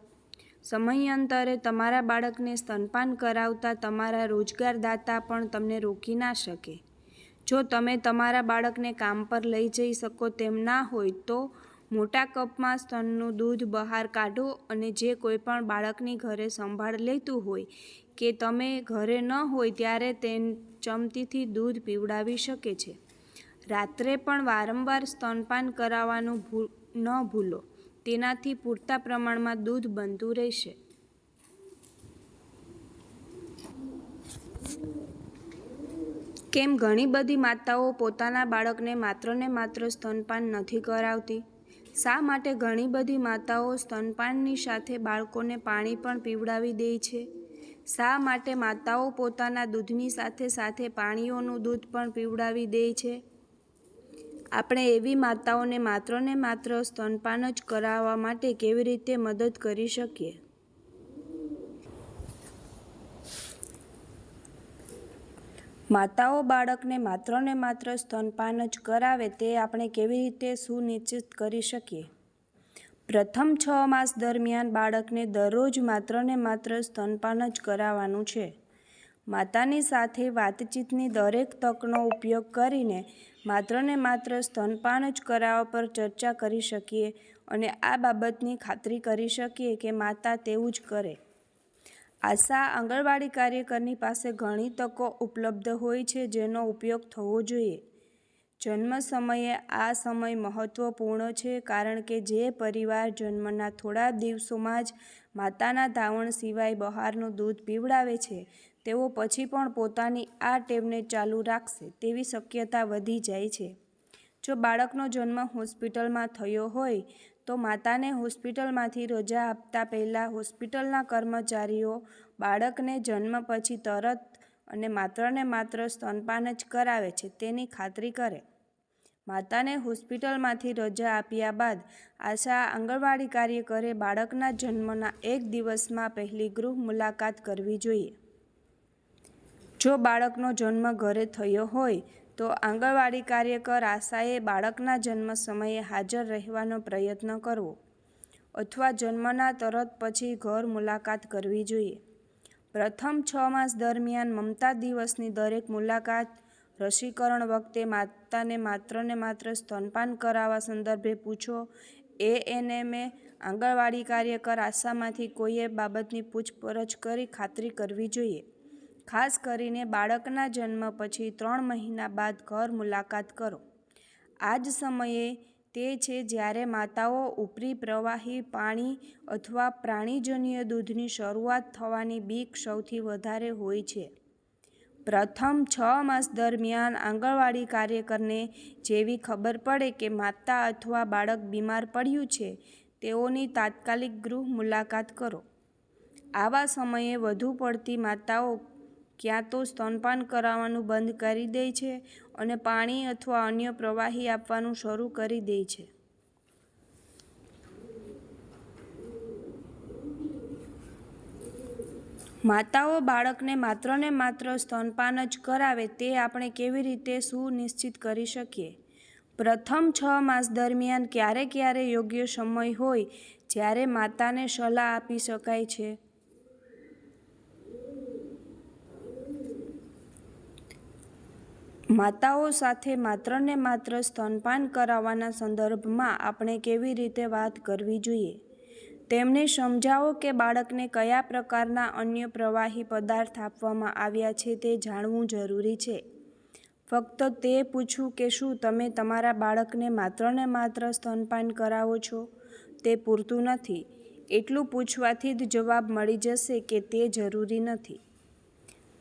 સમયાંતરે તમારા બાળકને સ્તનપાન કરાવતા તમારા રોજગારદાતા પણ તમને રોકી ના શકે. જો તમે તમારા બાળકને કામ પર લઈ જઈ શકો તેમ ના હોય તો મોટા કપમાં સ્તનનું દૂધ બહાર કાઢો અને જે કોઈપણ બાળકની ઘરે સંભાળ લેતું હોય કે તમે ઘરે ન હોય ત્યારે તેને ચમચીથી દૂધ પીવડાવી શકે છે. રાત્રે પણ વારંવાર સ્તનપાન કરાવવાનું ન ભૂલો. તેનાથી પૂરતા પ્રમાણમાં દૂધ બનતું રહેશે. કેમ ઘણી બધી માતાઓ પોતાના બાળકને માત્ર ને માત્ર સ્તનપાન નથી કરાવતી? શા માટે ઘણી બધી માતાઓ સ્તનપાનની સાથે બાળકોને પાણી પણ પીવડાવી દે છે? શા માટે માતાઓ પોતાના દૂધની સાથે સાથે પ્રાણીઓનું દૂધ પણ પીવડાવી દે છે? આપણે એવી માતાઓને માત્ર ને માત્ર સ્તનપાન જ કરાવવા માટે કેવી રીતે મદદ કરી શકીએ? માતાઓ બાળકને માત્ર ને માત્ર સ્તનપાન જ કરાવે તે આપણે કેવી રીતે સુનિશ્ચિત કરી શકીએ? પ્રથમ 6 માસ દરમિયાન બાળકને દરરોજ માત્ર ને માત્ર સ્તનપાન જ કરાવવાનું છે. માતાની સાથે વાતચીતની દરેક તકનો ઉપયોગ કરીને માત્ર ને માત્ર સ્તનપાન જ કરાવવા પર ચર્ચા કરી શકીએ અને આ બાબતની ખાતરી કરી શકીએ કે માતા તેવું જ કરે. આશા આંગણવાડી કાર્યકરની પાસે ઘણી તકો ઉપલબ્ધ હોય છે જેનો ઉપયોગ થવો જોઈએ. જન્મ સમયે આ સમય મહત્વપૂર્ણ છે કારણ કે જે પરિવાર જન્મના થોડા દિવસોમાં જ માતાના ધાવણ સિવાય બહારનું દૂધ પીવડાવે છે તેઓ પછી પણ પોતાની આ ટેવને ચાલુ રાખશે તેવી શક્યતા વધી જાય છે. જો બાળકનો જન્મ હોસ્પિટલમાં થયો હોય તો માતાને હોસ્પિટલમાંથી રજા આપતા પહેલા હોસ્પિટલના કર્મચારીઓ બાળકને જન્મ પછી તરત અને માત્ર સ્તનપાન જ કરાવે છે તેની ખાતરી કરે. માતાને હોસ્પિટલમાંથી રજા આપ્યા બાદ આશા આંગણવાડી કાર્યકરે બાળકના જન્મના 1 દિવસમાં પહેલી ગૃહ મુલાકાત કરવી જોઈએ. જો બાળકનો જન્મ ઘરે થયો હોય તો આંગણવાડી કાર્યકર આશાએ બાળકના જન્મ સમયે હાજર રહેવાનો પ્રયત્ન કરવો અથવા જન્મના તરત પછી ઘર મુલાકાત કરવી જોઈએ. પ્રથમ 6 માસ દરમિયાન મમતા દિવસની દરેક મુલાકાત, રસીકરણ વખતે માતાને માત્ર સ્તનપાન કરાવવા સંદર્ભે પૂછો. એએનએમએ આંગણવાડી કાર્યકર આશામાંથી કોઈએ બાબતની પૂછપરછ કરી ખાતરી કરવી જોઈએ. ખાસ કરીને બાળકના જન્મ પછી 3 મહિના બાદ ઘર મુલાકાત કરો. આ જ સમયે તે છે જ્યારે માતાઓ ઉપરી પ્રવાહી પાણી અથવા પ્રાણીજન્ય દૂધની શરૂઆત થવાની બીક સૌથી વધારે હોય છે. પ્રથમ 6 માસ દરમિયાન આંગણવાડી કાર્યકરને જેવી ખબર પડે કે માતા અથવા બાળક બીમાર પડ્યું છે, તેઓની તાત્કાલિક ગૃહ મુલાકાત કરો. આવા સમયે વધુ પડતી માતાઓ ક્યાં તો સ્તનપાન કરાવવાનું બંધ કરી દે છે અને પાણી અથવા અન્ય પ્રવાહી આપવાનું શરૂ કરી દે છે. માતાઓ બાળકને માત્ર ને માત્ર સ્તનપાન જ કરાવે તે આપણે કેવી રીતે સુનિશ્ચિત કરી શકીએ? પ્રથમ 6 માસ દરમિયાન ક્યારે યોગ્ય સમય હોય જ્યારે માતાને સલાહ આપી શકાય છે? માતાઓ સાથે માત્ર ને માત્ર સ્તનપાન કરાવવાના સંદર્ભમાં આપણે કેવી રીતે વાત કરવી જોઈએ? તેમને સમજાવો કે બાળકને કયા પ્રકારના અન્ય પ્રવાહી પદાર્થ આપવામાં આવ્યા છે તે જાણવું જરૂરી છે. ફક્ત તે પૂછવું કે શું તમે તમારા બાળકને માત્ર ને માત્ર સ્તનપાન કરાવો છો તે પૂરતું નથી. એટલું પૂછવાથી જ જવાબ મળી જશે કે તે જરૂરી નથી.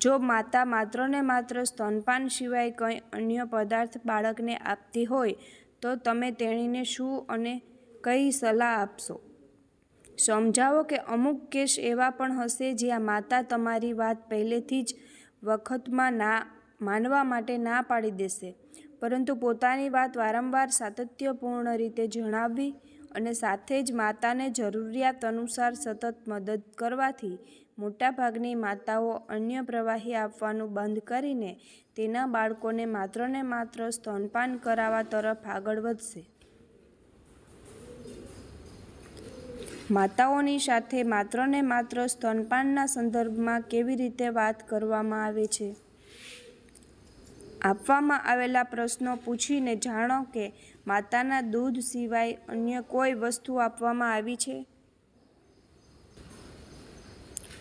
જો માતા માત્ર ને માત્ર સ્તનપાન સિવાય કંઈ અન્ય પદાર્થ બાળકને આપતી હોય તો તમે તેણીને શું અને કઈ સલાહ આપશો? સમજાવો કે અમુક કેસ એવા પણ હશે જ્યાં માતા તમારી વાત પહેલેથી જ વખતમાં માનવા માટે ના પાડી દેશે, પરંતુ પોતાની વાત વારંવાર સાતત્યપૂર્ણ રીતે જણાવવી અને સાથે જ માતાને જરૂરિયાત અનુસાર સતત મદદ કરવાથી મોટાભાગની માતાઓ અન્ય પ્રવાહી આપવાનું બંધ કરીને તેના બાળકોને માત્ર ને માત્ર સ્તનપાન કરાવવા તરફ આગળ વધશે. માતાઓની સાથે માત્ર ને માત્ર સ્તનપાનના સંદર્ભમાં કેવી રીતે વાત કરવામાં આવે છે? આપવામાં આવેલા પ્રશ્નો પૂછીને જાણો કે માતાના દૂધ સિવાય અન્ય કોઈ વસ્તુ આપવામાં આવી છે.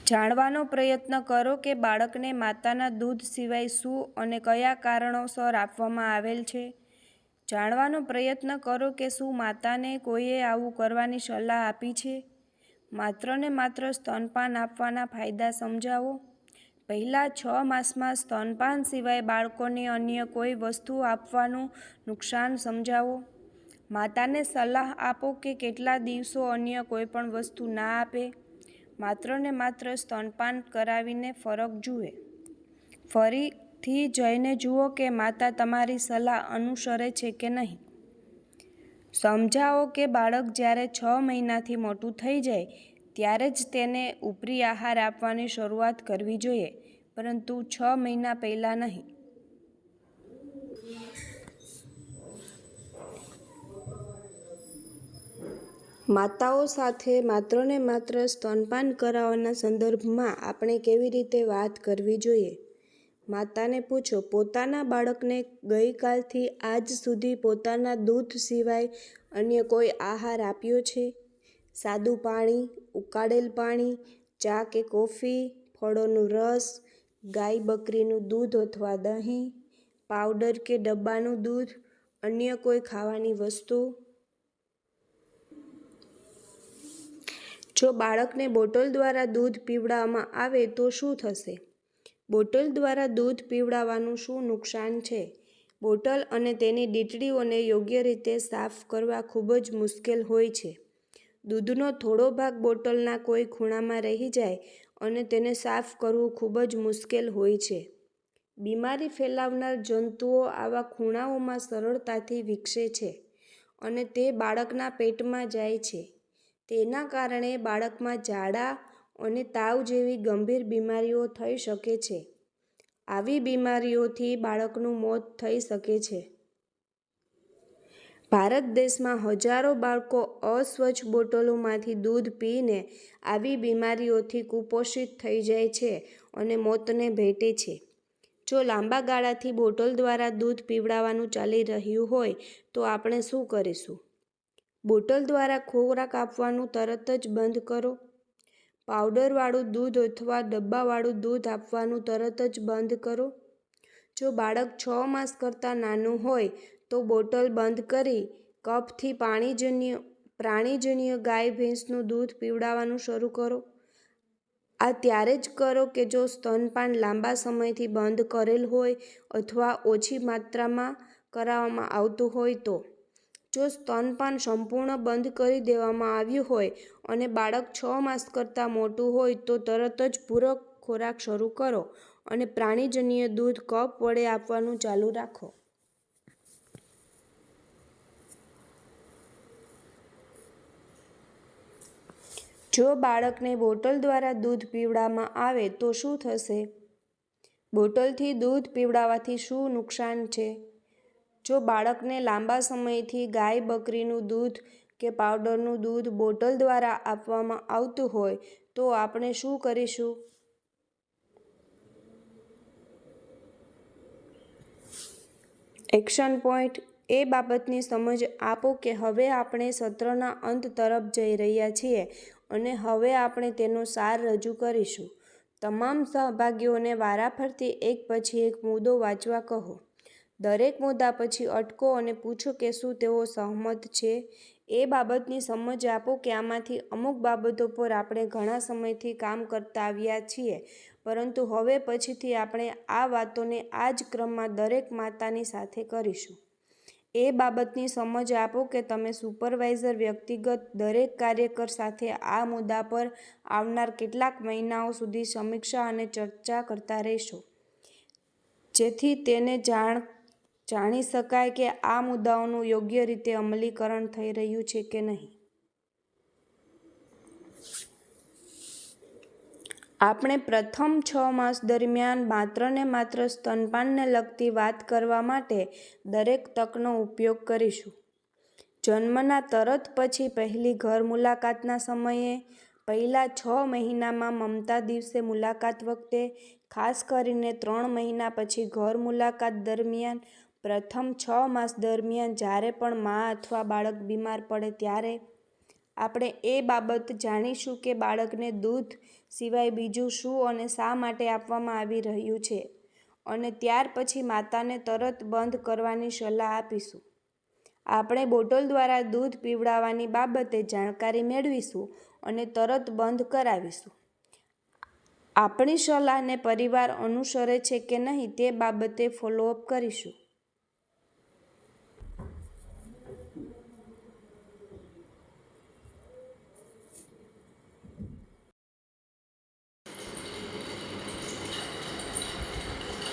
જાણવાનો પ્રયત્ન કરો કે બાળકને માતાના દૂધ સિવાય શું અને કયા કારણોસર આપવામાં આવેલ છે. જાણવાનો પ્રયત્ન કરો કે શું માતાને કોઈએ આવું કરવાની સલાહ આપી છે. માત્ર ને માત્ર સ્તનપાન આપવાના ફાયદા સમજાવો. પહેલા 6 માસમાં સ્તનપાન સિવાય બાળકોને અન્ય કોઈ વસ્તુ આપવાનું નુકસાન સમજાવો. માતાને સલાહ આપો કે કેટલા દિવસો અન્ય કોઈપણ વસ્તુ ના આપે. માત્ર ને માત્ર સ્તનપાન કરાવીને ફરક જુએ. ફરીથી જઈને જુઓ કે માતા તમારી સલાહ અનુસરે છે કે નહીં. સમજાવો કે બાળક જ્યારે 6 મહિનાથી મોટું થઈ જાય ત્યારે જ તેને ઉપરી આહાર આપવાની શરૂઆત કરવી જોઈએ, પરંતુ 6 મહિના પહેલાં નહીં. માતાઓ સાથે માત્ર ને માત્ર સ્તનપાન કરાવવાના સંદર્ભમાં આપણે કેવી રીતે વાત કરવી જોઈએ? માતાને પૂછો, પોતાના બાળકને ગઈકાલથી આજ સુધી પોતાના દૂધ સિવાય અન્ય કોઈ આહાર આપ્યો છે? સાદું પાણી, ઉકાળેલ પાણી, ચા કે કોફી, ફળોનો રસ, ગાય બકરીનું દૂધ અથવા દહીં, પાવડર કે ડબ્બાનું દૂધ, અન્ય કોઈ ખાવાની વસ્તુ? જો બાળકને બોટલ દ્વારા દૂધ પીવડાવવામાં આવે તો શું થશે? બોટલ દ્વારા દૂધ પીવડાવવાનું શું નુકસાન છે? બોટલ અને તેની ડીટડીઓને યોગ્ય રીતે સાફ કરવા ખૂબ જ મુશ્કેલ હોય છે. દૂધનો થોડો ભાગ બોટલના કોઈ ખૂણામાં રહી જાય અને તેને સાફ કરવું ખૂબ જ મુશ્કેલ હોય છે. બીમારી ફેલાવનાર જંતુઓ આવા ખૂણાઓમાં સરળતાથી વિકસે છે અને તે બાળકના પેટમાં જાય છે. તેના કારણે બાળકમાં ઝાડા અને તાવ જેવી ગંભીર બીમારીઓ થઈ શકે છે. આવી બીમારીઓથી બાળકનું મોત થઈ શકે છે. ભારત દેશમાં હજારો બાળકો અસ્વચ્છ બોટલોમાંથી દૂધ પીને આવી બીમારીઓથી કુપોષિત થઈ જાય છે અને મોતને ભેટે છે. જો લાંબા ગાળાથી બોટલ દ્વારા દૂધ પીવડાવવાનું ચાલી રહ્યું હોય તો આપણે શું કરીશું? બોટલ દ્વારા ખોરાક આપવાનું તરત જ બંધ કરો. પાવડરવાળું દૂધ અથવા ડબ્બાવાળું દૂધ આપવાનું તરત જ બંધ કરો. જો બાળક 6 માસ કરતાં નાનું હોય તો બોટલ બંધ કરી કપથી પ્રાણીજન્ય ગાય ભેંસનું દૂધ પીવડાવવાનું શરૂ કરો. આ ત્યારે જ કરો કે જો સ્તનપાન લાંબા સમયથી બંધ કરેલ હોય અથવા ઓછી માત્રામાં કરાવવામાં આવતું હોય તો. જો સ્તનપાન સંપૂર્ણ બંધ કરી દેવામાં આવ્યું હોય અને બાળક 6 માસ કરતાં મોટું હોય તો તરત જ પૂરક ખોરાક શરૂ કરો અને પ્રાણીજન્ય દૂધ કપ વડે આપવાનું ચાલુ રાખો. જો બાળકને બોટલ દ્વારા દૂધ પીવડાવવામાં આવે તો શું થશે? બોટલથી દૂધ પીવડાવવાથી શું નુકસાન છે? જો બાળકને લાંબા સમયથી ગાય બકરીનું દૂધ કે પાવડરનું દૂધ બોટલ દ્વારા આપવામાં આવતું હોય તો આપણે શું કરીશું? એક્શન પોઈન્ટ: એ બાબતની સમજ આપો કે હવે આપણે સત્રના અંત તરફ જઈ રહ્યા છીએ અને હવે આપણે તેનો સાર રજૂ કરીશું. તમામ સહભાગીઓને વારાફરતી એક પછી એક મુદ્દો વાંચવા કહો. દરેક મુદ્દા પછી અટકો અને પૂછો કે શું તેઓ સહમત છે. એ બાબતની સમજ આપો કે આમાંથી અમુક બાબતો પર આપણે ઘણા સમયથી કામ કરતા આવ્યા છીએ, પરંતુ હવે પછીથી આપણે આ વાતોને આ જ ક્રમમાં દરેક માતાની સાથે કરીશું. એ બાબતની સમજ આપો કે તમે સુપરવાઇઝર વ્યક્તિગત દરેક કાર્યકર સાથે આ મુદ્દા પર આવનાર કેટલાક મહિનાઓ સુધી સમીક્ષા અને ચર્ચા કરતા રહેશો, જેથી તેને જાણી શકાય કે આ મુદ્દાઓનું યોગ્ય રીતે અમલીકરણ થઈ રહ્યું છે કે નહીં. આપણે પ્રથમ 6 માસ દરમિયાન માત્ર ને માત્ર સ્તનપાનને લગતી વાત કરવા માટે દરેક તકનો ઉપયોગ કરીશું. જન્મના તરત પછી પહેલી ઘર મુલાકાતના સમયે, પહેલા 6 મહિનામાં મમતા દિવસે મુલાકાત વખતે, ખાસ કરીને 3 મહિના પછી ઘર મુલાકાત દરમિયાન, પ્રથમ 6 માસ દરમિયાન જ્યારે પણ મા અથવા બાળક બીમાર પડે ત્યારે. આપણે એ બાબત જાણીશું કે બાળકને દૂધ સિવાય બીજું શું અને શા માટે આપવામાં આવી રહ્યું છે, અને ત્યાર પછી માતાને તરત બંધ કરવાની સલાહ આપીશું. આપણે બોટલ દ્વારા દૂધ પીવડાવવાની બાબતે જાણકારી મેળવીશું અને તરત બંધ કરાવીશું. આપણી સલાહને પરિવાર અનુસરે છે કે નહીં તે બાબતે ફોલોઅપ કરીશું.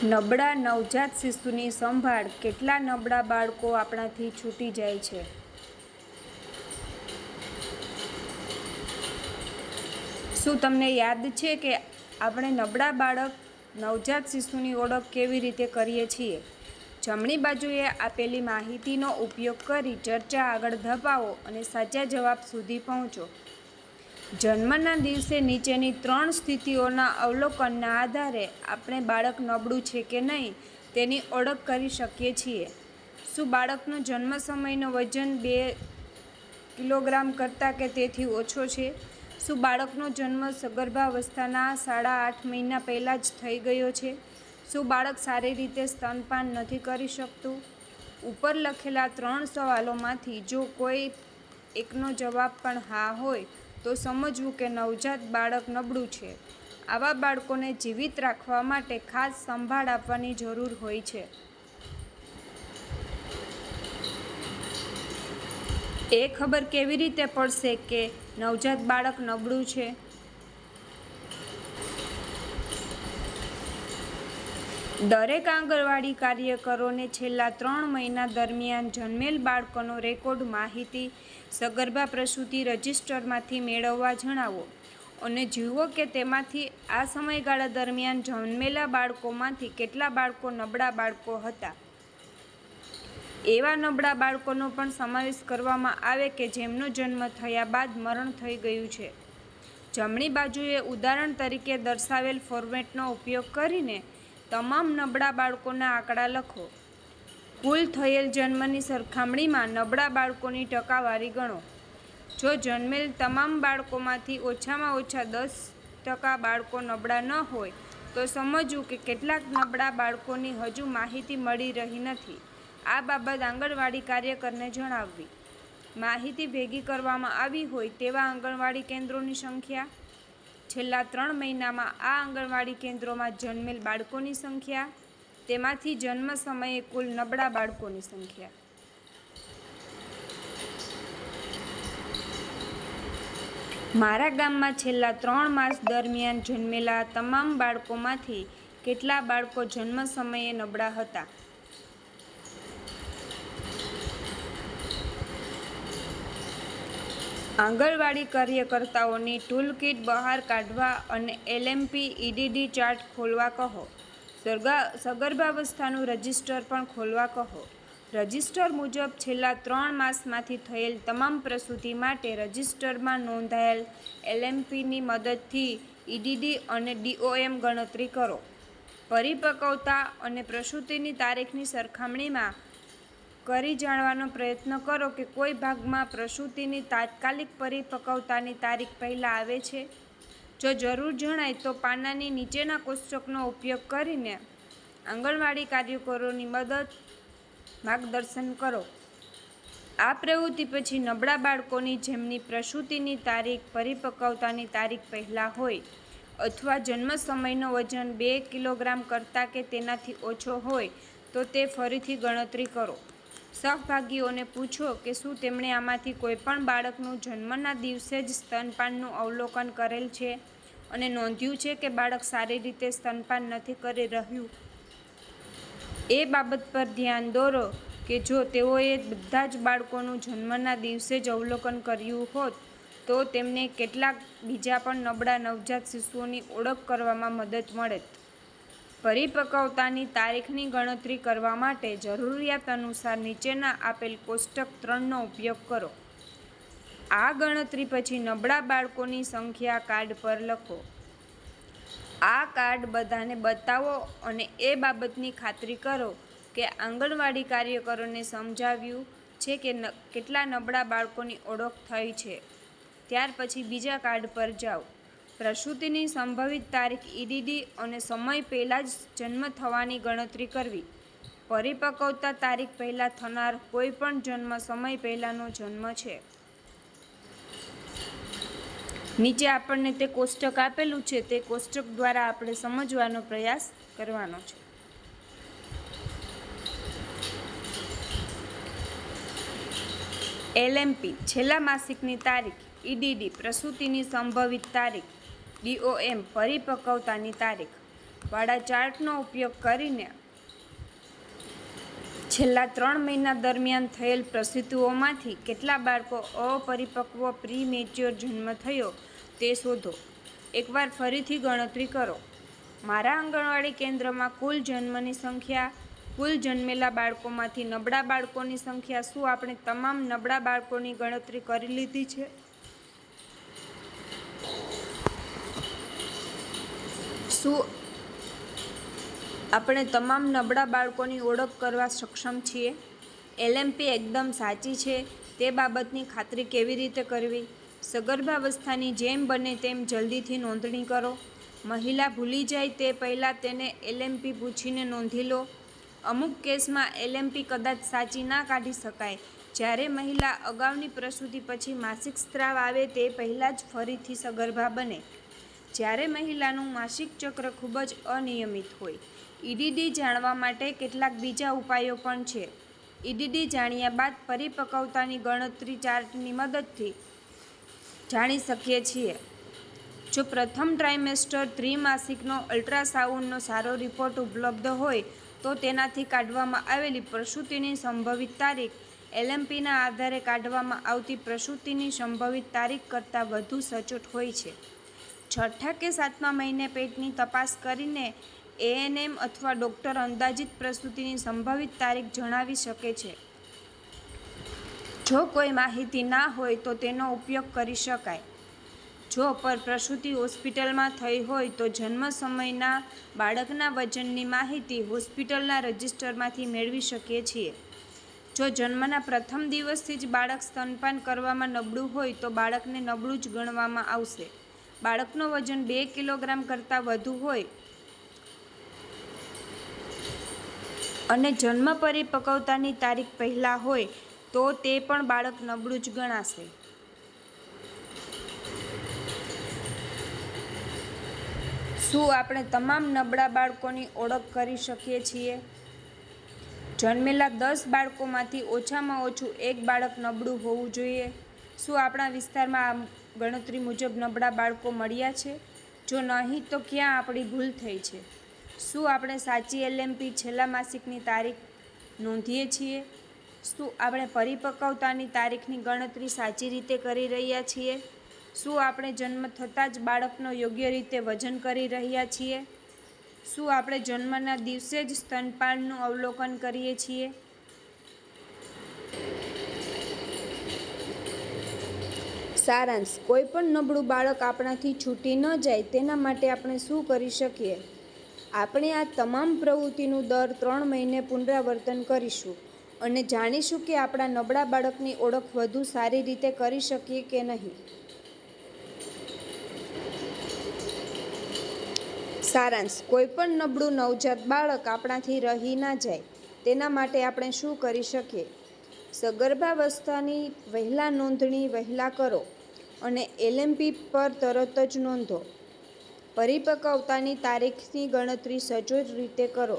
નબળા નવજાત શિશુની સંભાળ. કેટલા નબળા બાળકો આપણાથી છૂટી જાય છે. શું તમને યાદ છે કે આપણે નબળા બાળક નવજાત શિશુની ઓળખ કેવી રીતે કરીએ છીએ? જમણી બાજુએ આપેલી માહિતીનો ઉપયોગ કરી ચર્ચા આગળ ધપાવો અને સાચા જવાબ સુધી પહોંચો. જન્મના દિવસે નીચેની 3 સ્થિતિઓના અવલોકનના આધારે આપણે બાળક નબળું છે કે નહીં તેની ઓળખ કરી શકીએ છીએ. શું બાળકનો જન્મ સમયનો વજન 2 કિલોગ્રામ કરતાં કે તેથી ઓછો છે? શું બાળકનો જન્મ સગર્ભાવસ્થાના 8.5 મહિના પહેલાં જ થઈ ગયો છે? શું બાળક સારી રીતે સ્તનપાન નથી કરી શકતું? ઉપર લખેલા 3 સવાલોમાંથી જો કોઈ એકનો જવાબ પણ હા હોય તો સમજવું કે નવજાત બાળક નબળું છે. આવા બાળકોને જીવિત રાખવા માટે ખાસ સંભાળ આપવાની જરૂર હોય છે. એ ખબર કેવી રીતે પડશે કે નવજાત બાળક નબળું છે? દરેક આંગણવાડી કાર્યકરોને છેલ્લા 3 મહિના દરમિયાન જન્મેલ બાળકોનો રેકોર્ડ માહિતી સગર્ભા પ્રસૂતિ રજિસ્ટરમાંથી મેળવવા જણાવો અને જુઓ કે તેમાંથી આ સમયગાળા દરમિયાન જન્મેલા બાળકોમાંથી કેટલા બાળકો નબળા બાળકો હતા. એવા નબળા બાળકોનો પણ સમાવેશ કરવામાં આવે કે જેમનો જન્મ થયા બાદ મરણ થઈ ગયું છે. જમણી બાજુએ ઉદાહરણ તરીકે દર્શાવેલ ફોર્મેટનો ઉપયોગ કરીને તમામ નબળા બાળકોના આંકડા લખો. કુલ થયેલ જન્મની સરખામણીમાં નબળા બાળકોની ટકાવારી ગણો. જો જન્મેલ તમામ બાળકોમાંથી ઓછામાં ઓછા 10% બાળકો નબળા ન હોય તો સમજવું કે કેટલાક નબળા બાળકોની હજુ માહિતી મળી રહી નથી. આ બાબત આંગણવાડી કાર્યકરને જણાવવી. માહિતી ભેગી કરવામાં આવી હોય તેવા આંગણવાડી કેન્દ્રોની સંખ્યા. છેલ્લા 3 મહિનામાં આ આંગણવાડી કેન્દ્રોમાં જન્મેલ બાળકોની સંખ્યા. તેમાંથી જન્મ સમયે કુલ નબળા બાળકોની સંખ્યા. મારા ગામમાં છેલ્લા 3 માસ દરમિયાન જન્મેલા તમામ બાળકોમાંથી કેટલા બાળકો જન્મ સમયે નબળા હતા? આંગણવાડી કાર્યકર્તાઓની ટૂલકીટ બહાર કાઢવા અને LMP-EDD ચાર્ટ ખોલવા કહો. સગર્ભાવસ્થાનું રજિસ્ટર પણ ખોલવા કહો. રજિસ્ટર મુજબ છેલ્લા 3 માસમાંથી થયેલ તમામ પ્રસૂતિ માટે રજિસ્ટરમાં નોંધાયેલ LMPની મદદથી EDD અને DOM ગણતરી કરો. પરિપક્વતા અને પ્રસૂતિની તારીખની સરખામણીમાં કરી જાણવાનો પ્રયત્ન કરો કે કોઈ ભાગમાં પ્રસૂતિની તાત્કાલિક પરિપક્વતાની તારીખ પહેલાં આવે છે. જો જરૂર જણાય તો પાનાની નીચેના કોષ્ટકનો ઉપયોગ કરીને આંગણવાડી કાર્યકરોની માર્ગદર્શન કરો. આ પ્રવૃત્તિ પછી નબળા બાળકોની જેમની પ્રસૂતિની તારીખ પરિપક્વતાની તારીખ પહેલાં હોય અથવા જન્મ સમયનો વજન 2 કિલોગ્રામ કરતાં કે તેનાથી ઓછો હોય તો તે ફરીથી ગણતરી કરો. સહભાગીઓને પૂછો કે શું તેમણે આમાંથી કોઈપણ બાળકનું જન્મના દિવસે જ સ્તનપાનનું અવલોકન કરેલ છે અને નોંધ્યું છે કે બાળક સારી રીતે સ્તનપાન નથી કરી રહ્યું. એ બાબત પર ધ્યાન દોરો કે જો તેઓએ બધા જ બાળકોનું જન્મના દિવસે જ અવલોકન કર્યું હોત તો તેમને કેટલાક બીજા પણ નબળા નવજાત શિશુઓની ઓળખ કરવામાં મદદ મળત. પરિપક્વતાની તારીખની ગણતરી કરવા માટે જરૂરિયાત અનુસાર નીચેના આપેલ કોષ્ટક 3નો ઉપયોગ કરો. આ ગણતરી પછી નબળા બાળકોની સંખ્યા કાર્ડ પર લખો. આ કાર્ડ બધાને બતાવો અને એ બાબતની ખાતરી કરો કે આંગણવાડી કાર્યકરોને સમજાવ્યું છે કે કેટલા નબળા બાળકોની ઓળખ થઈ છે. ત્યાર પછી બીજા કાર્ડ પર જાઓ. પ્રસૂતિની સંભવિત તારીખ EDD અને સમય પહેલાં જ જન્મ થવાની ગણતરી કરવી. પરિપક્વતા તારીખ પહેલાં થનાર કોઈપણ જન્મ સમય પહેલાંનો જન્મ છે. નીચે આપણને તે કોષ્ટક આપેલું છે તે કોષ્ટક દ્વારા આપણે સમજવાનો પ્રયાસ કરવાનો છે. LMP છેલ્લા માસિકની તારીખ, EDD પ્રસૂતિની સંભવિત તારીખ, DOM પરિપક્વતાની તારીખ વાળા ચાર્ટનો ઉપયોગ કરીને છેલ્લા 3 મહિના દરમિયાન થયેલ પ્રસૂતિઓમાંથી કેટલા બાળકો અપરિપક્વ પ્રીમેચ્યોર જન્મ થયો તે શોધો. એકવાર ફરીથી ગણતરી કરો. મારા આંગણવાડી કેન્દ્રમાં કુલ જન્મની સંખ્યા, કુલ જન્મેલા બાળકોમાંથી નબળા બાળકોની સંખ્યા. શું આપણે તમામ નબળા બાળકોની ગણતરી કરી લીધી છે? શું આપણે તમામ નબળા બાળકોની ઓળખ કરવા સક્ષમ છીએ? LMP એકદમ સાચી છે તે બાબતની ખાતરી કેવી રીતે કરવી? સગર્ભાવસ્થાની જેમ બને તેમ જલ્દીથી નોંધણી કરો. મહિલા ભૂલી જાય તે પહેલાં તેને LMP પૂછીને નોંધી લો. અમુક કેસમાં LMP કદાચ સાચી ના કાઢી શકાય. જ્યારે મહિલા અગાઉની પ્રસૂતિ પછી માસિક સ્ત્રાવ આવે તે પહેલાં જ ફરીથી સગર્ભા બને. જ્યારે મહિલાનું માસિક ચક્ર ખૂબ જ અનિયમિત હોય. EDD જાણવા માટે કેટલાક બીજા ઉપાયો પણ છે. EDD જાણ્યા બાદ પરિપક્વતાની ગણતરી ચાર્ટની મદદથી જાણી શકીએ છીએ. જો પ્રથમ ટ્રાઇમેસ્ટર ત્રિમાસિકનો અલ્ટ્રાસાઉન્ડનો સારો રિપોર્ટ ઉપલબ્ધ હોય તો તેનાથી કાઢવામાં આવેલી પ્રસૂતિની સંભવિત તારીખ LMPના આધારે કાઢવામાં આવતી પ્રસૂતિની સંભવિત તારીખ કરતાં વધુ સચોટ હોય છે. 6થા કે 7મા મહિને પેટની તપાસ કરીને ANM અથવા ડૉક્ટર અંદાજિત પ્રસૂતિની સંભવિત તારીખ જણાવી શકે છે. જો કોઈ માહિતી ના હોય તો તેનો ઉપયોગ કરી શકાય. જો પ્રસૂતિ હોસ્પિટલમાં થઈ હોય તો જન્મ સમયના બાળકના વજનની માહિતી હોસ્પિટલના રજિસ્ટરમાંથી મેળવી શકીએ છીએ. જો જન્મના પ્રથમ દિવસથી જ બાળક સ્તનપાન કરવામાં નબળું હોય તો બાળકને નબળું જ ગણવામાં આવશે. બાળકનું વજન 2 કિલોગ્રામ કરતાં વધુ હોય અને જન્મ પરિપક્વતાની તારીખ પહેલાં હોય તો તે પણ બાળક નબળું જ ગણાશે. શું આપણે તમામ નબળા બાળકોની ઓળખ કરી શકીએ છીએ? જન્મેલા 10 બાળકોમાંથી ઓછામાં ઓછું એક બાળક નબળું હોવું જોઈએ. શું આપણા વિસ્તારમાં આ ગણતરી મુજબ નબળા બાળકો મળ્યા છે? જો નહીં તો ક્યાં આપણી ભૂલ થઈ છે? શું આપણે સાચી LMP છેલ્લા માસિકની તારીખ નોંધીએ છીએ? શું આપણે પરિપક્વતાની તારીખની ગણતરી સાચી રીતે કરી રહ્યા છીએ? શું આપણે જન્મ થતાં જ બાળકનો યોગ્ય રીતે વજન કરી રહ્યા છીએ? શું આપણે જન્મના દિવસે જ સ્તનપાનનું અવલોકન કરીએ છીએ? સારાંશ: કોઈ પણ નબળું બાળક આપણાથી છૂટી ન જાય તેના માટે આપણે શું કરી શકીએ? આપણે આ તમામ પ્રવૃત્તિનું દર 3 મહિને પુનરાવર્તન કરીશું અને જાણીશું કે આપણા નબળા બાળકની ઓળખ વધુ સારી રીતે કરી શકીએ કે નહીં. સારાંશ. કોઈ પણ નબળું નવજાત બાળક આપણાથી રહી ના જાય તેના માટે આપણે શું કરી શકીએ? સગર્ભાવસ્થાની વહેલા નોંધણી વહેલા કરો અને એલએમપી પર તરત જ નોંધો. પરિપક્વતાની તારીખની ગણતરી સચોટ રીતે કરો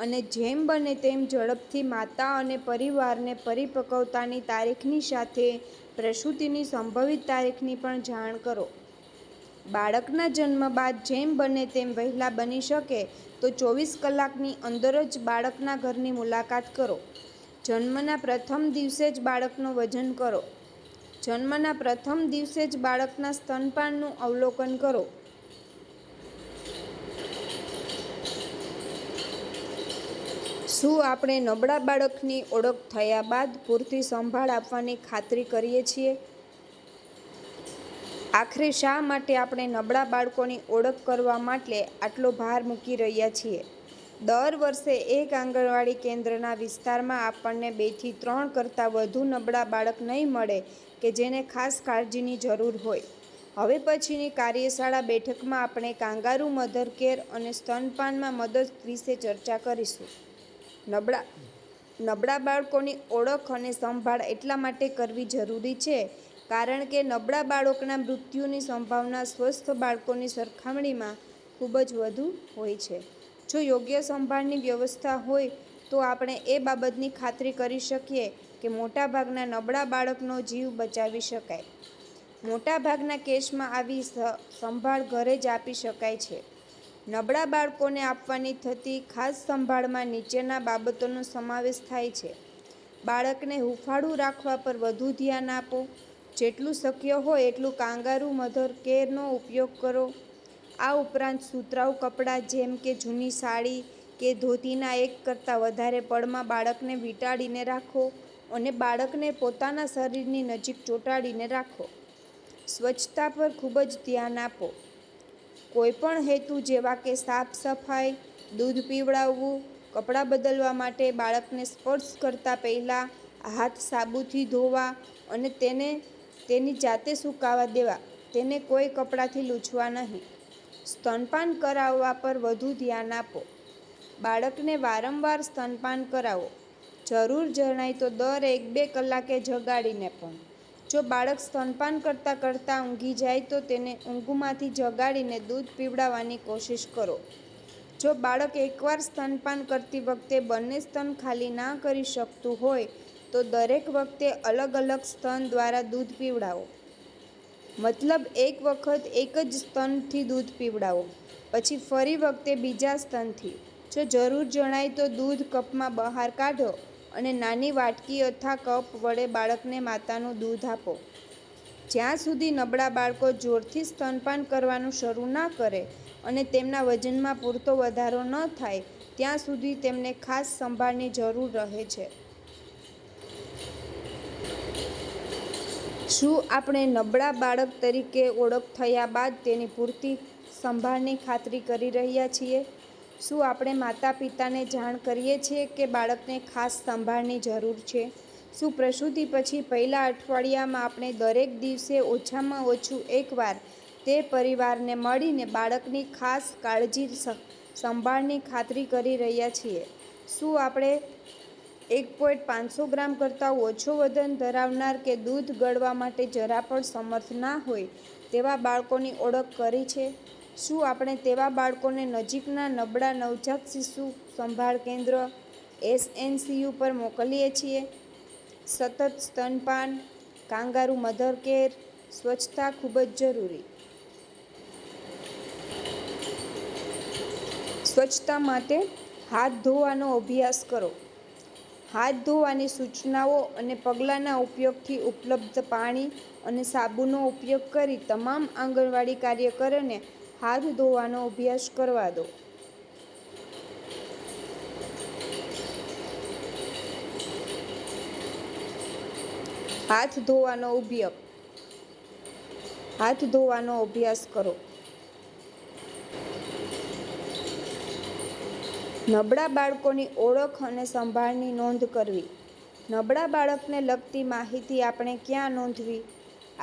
અને જેમ બને તેમ ઝડપથી માતા અને પરિવારને પરિપક્વતાની તારીખની સાથે પ્રસૂતિની સંભવિત તારીખની પણ જાણ કરો. બાળકના જન્મ બાદ જેમ બને તેમ વહેલા બની શકે તો 24 કલાકની અંદર જ બાળકના ઘરની મુલાકાત કરો. જન્મના પ્રથમ દિવસે જ બાળકનું વજન કરો. જન્મના પ્રથમ દિવસે જ બાળકના સ્તનપાનનું અવલોકન કરો. શું આપણે નબળા બાળકની ઓળખ થયા બાદ પૂરતી સંભાળ આપવાની ખાતરી કરીએ છીએ? આખરે શા માટે આપણે નબળા બાળકોની ઓળખ કરવા માટે આટલો ભાર મૂકી રહ્યા છીએ? દર વર્ષે એક આંગણવાડી કેન્દ્રના વિસ્તારમાં આપણને 2 થી 3 કરતાં વધુ નબળા બાળક નહીં મળે કે જેને ખાસ કાળજીની જરૂર હોય. હવે પછીની કાર્યશાળા બેઠકમાં આપણે કાંગારૂ મધર કેર અને સ્તનપાનમાં મદદ વિશે ચર્ચા કરીશું. નબળા બાળકોની ઓળખ અને સંભાળ એટલા માટે કરવી જરૂરી છે કારણ કે નબળા બાળકોના મૃત્યુની સંભાવના સ્વસ્થ બાળકોની સરખામણીમાં ખૂબ જ વધુ હોય છે. જો યોગ્ય સંભાળની વ્યવસ્થા હોય તો આપણે એ બાબતની ખાતરી કરી શકીએ કે મોટાભાગના નબળા બાળકનો જીવ બચાવી શકાય. મોટાભાગના કેસમાં આવી સંભાળ ઘરે જ આપી શકાય છે. નબળા બાળકોને આપવાની થતી ખાસ સંભાળમાં નીચેના બાબતોનો સમાવેશ થાય છે. બાળકને હૂંફાળું રાખવા પર વધુ ધ્યાન આપો. જેટલું શક્ય હોય એટલું કાંગારૂ મધર કેરનો ઉપયોગ કરો. આ ઉપરાંત સુતરાઉ કપડાં જેમ કે જૂની સાડી કે ધોતીના એક કરતાં વધારે પડમાં બાળકને વીંટાળીને રાખો અને બાળકને પોતાના શરીરની નજીક ચોંટાડીને રાખો. સ્વચ્છતા પર ખૂબ જ ધ્યાન આપો. કોઈપણ હેતુ જેવા કે સાફ સફાઈ, દૂધ પીવડાવવું, કપડાં બદલવા માટે બાળકને સ્પર્શ કરતા પહેલા હાથ સાબુથી ધોવા અને તેને તેની જાતે સૂકાવા દેવા. તેને કોઈ કપડાથી લૂછવા નહીં. સ્તનપાન કરાવવા પર વધુ ધ્યાન આપો. બાળકને વારંવાર સ્તનપાન કરાવો. જરૂર જણાય તો દર 1-2 કલાકે જગાડીને પણ. જો બાળક સ્તનપાન કરતાં કરતાં ઊંઘી જાય તો તેને ઊંઘમાંથી જગાડીને દૂધ પીવડાવવાની કોશિશ કરો. જો બાળક એકવાર સ્તનપાન કરતી વખતે બંને સ્તન ખાલી ના કરી શકતું હોય તો દરેક વખતે અલગ અલગ સ્તન દ્વારા દૂધ પીવડાવો. મતલબ એક વખત એક જ સ્તનથી દૂધ પીવડાવો, પછી ફરી વખતે બીજા સ્તનથી. જો જરૂર જણાય તો દૂધ કપમાં બહાર કાઢો અને નાની વાટકી અથવા કપ વડે બાળકને માતાનું દૂધ આપો. જ્યાં સુધી નબળા બાળકો જોરથી સ્તનપાન કરવાનું શરૂ ના કરે અને તેમના વજનમાં પૂરતો વધારો ન થાય ત્યાં સુધી તેમને ખાસ સંભાળની જરૂર રહે છે. શું આપણે નબળા બાળક તરીકે ઓળખ થયા બાદ તેની પૂરતી સંભાળની ખાતરી કરી રહ્યા છીએ? શું આપણે માતા-પિતાને જાણ કરીએ છીએ કે બાળકને ખાસ સંભાળની જરૂર છે? શું પ્રસૂતિ પછી પહેલા અઠવાડિયામાં આપણે દરેક દિવસે ઓછામાં ઓછું એકવાર તે પરિવારને મળીને બાળકની ખાસ કાળજી સંભાળની ખાતરી કરી રહ્યા છીએ? શું આપણે 1.500 ગ્રામ કરતાં ઓછો વજન ધરાવનાર કે દૂધ ગળવા માટે જરા પણ સમર્થ ના હોય તેવા બાળકોની ઓળખ કરી છે? શું આપણે તેવા બાળકોને નજીકના નબળા નવજાત શિશુ સંભાળ કેન્દ્ર (SNCU) પર મોકલીએ છીએ? સતત સ્તનપાન, કાંગારૂ મધર કેર, સ્વચ્છતા ખૂબ જ જરૂરી. સ્વચ્છતા માટે હાથ ધોવાનો અભ્યાસ કરો. હાથ ધોવાની સૂચનાઓ અને પગલાંના ઉપયોગથી ઉપલબ્ધ પાણી અને સાબુનો ઉપયોગ કરી તમામ આંગણવાડી કાર્યકરોને હાથ ધોવાનો અભ્યાસ કરવા દો. હાથ ધોવાનો અભ્યાસ કરો. નબળા બાળકોની ઓળખ અને સંભાળની નોંધ કરવી. નબળા બાળકને લગતી માહિતી આપણે ક્યાં નોંધવી?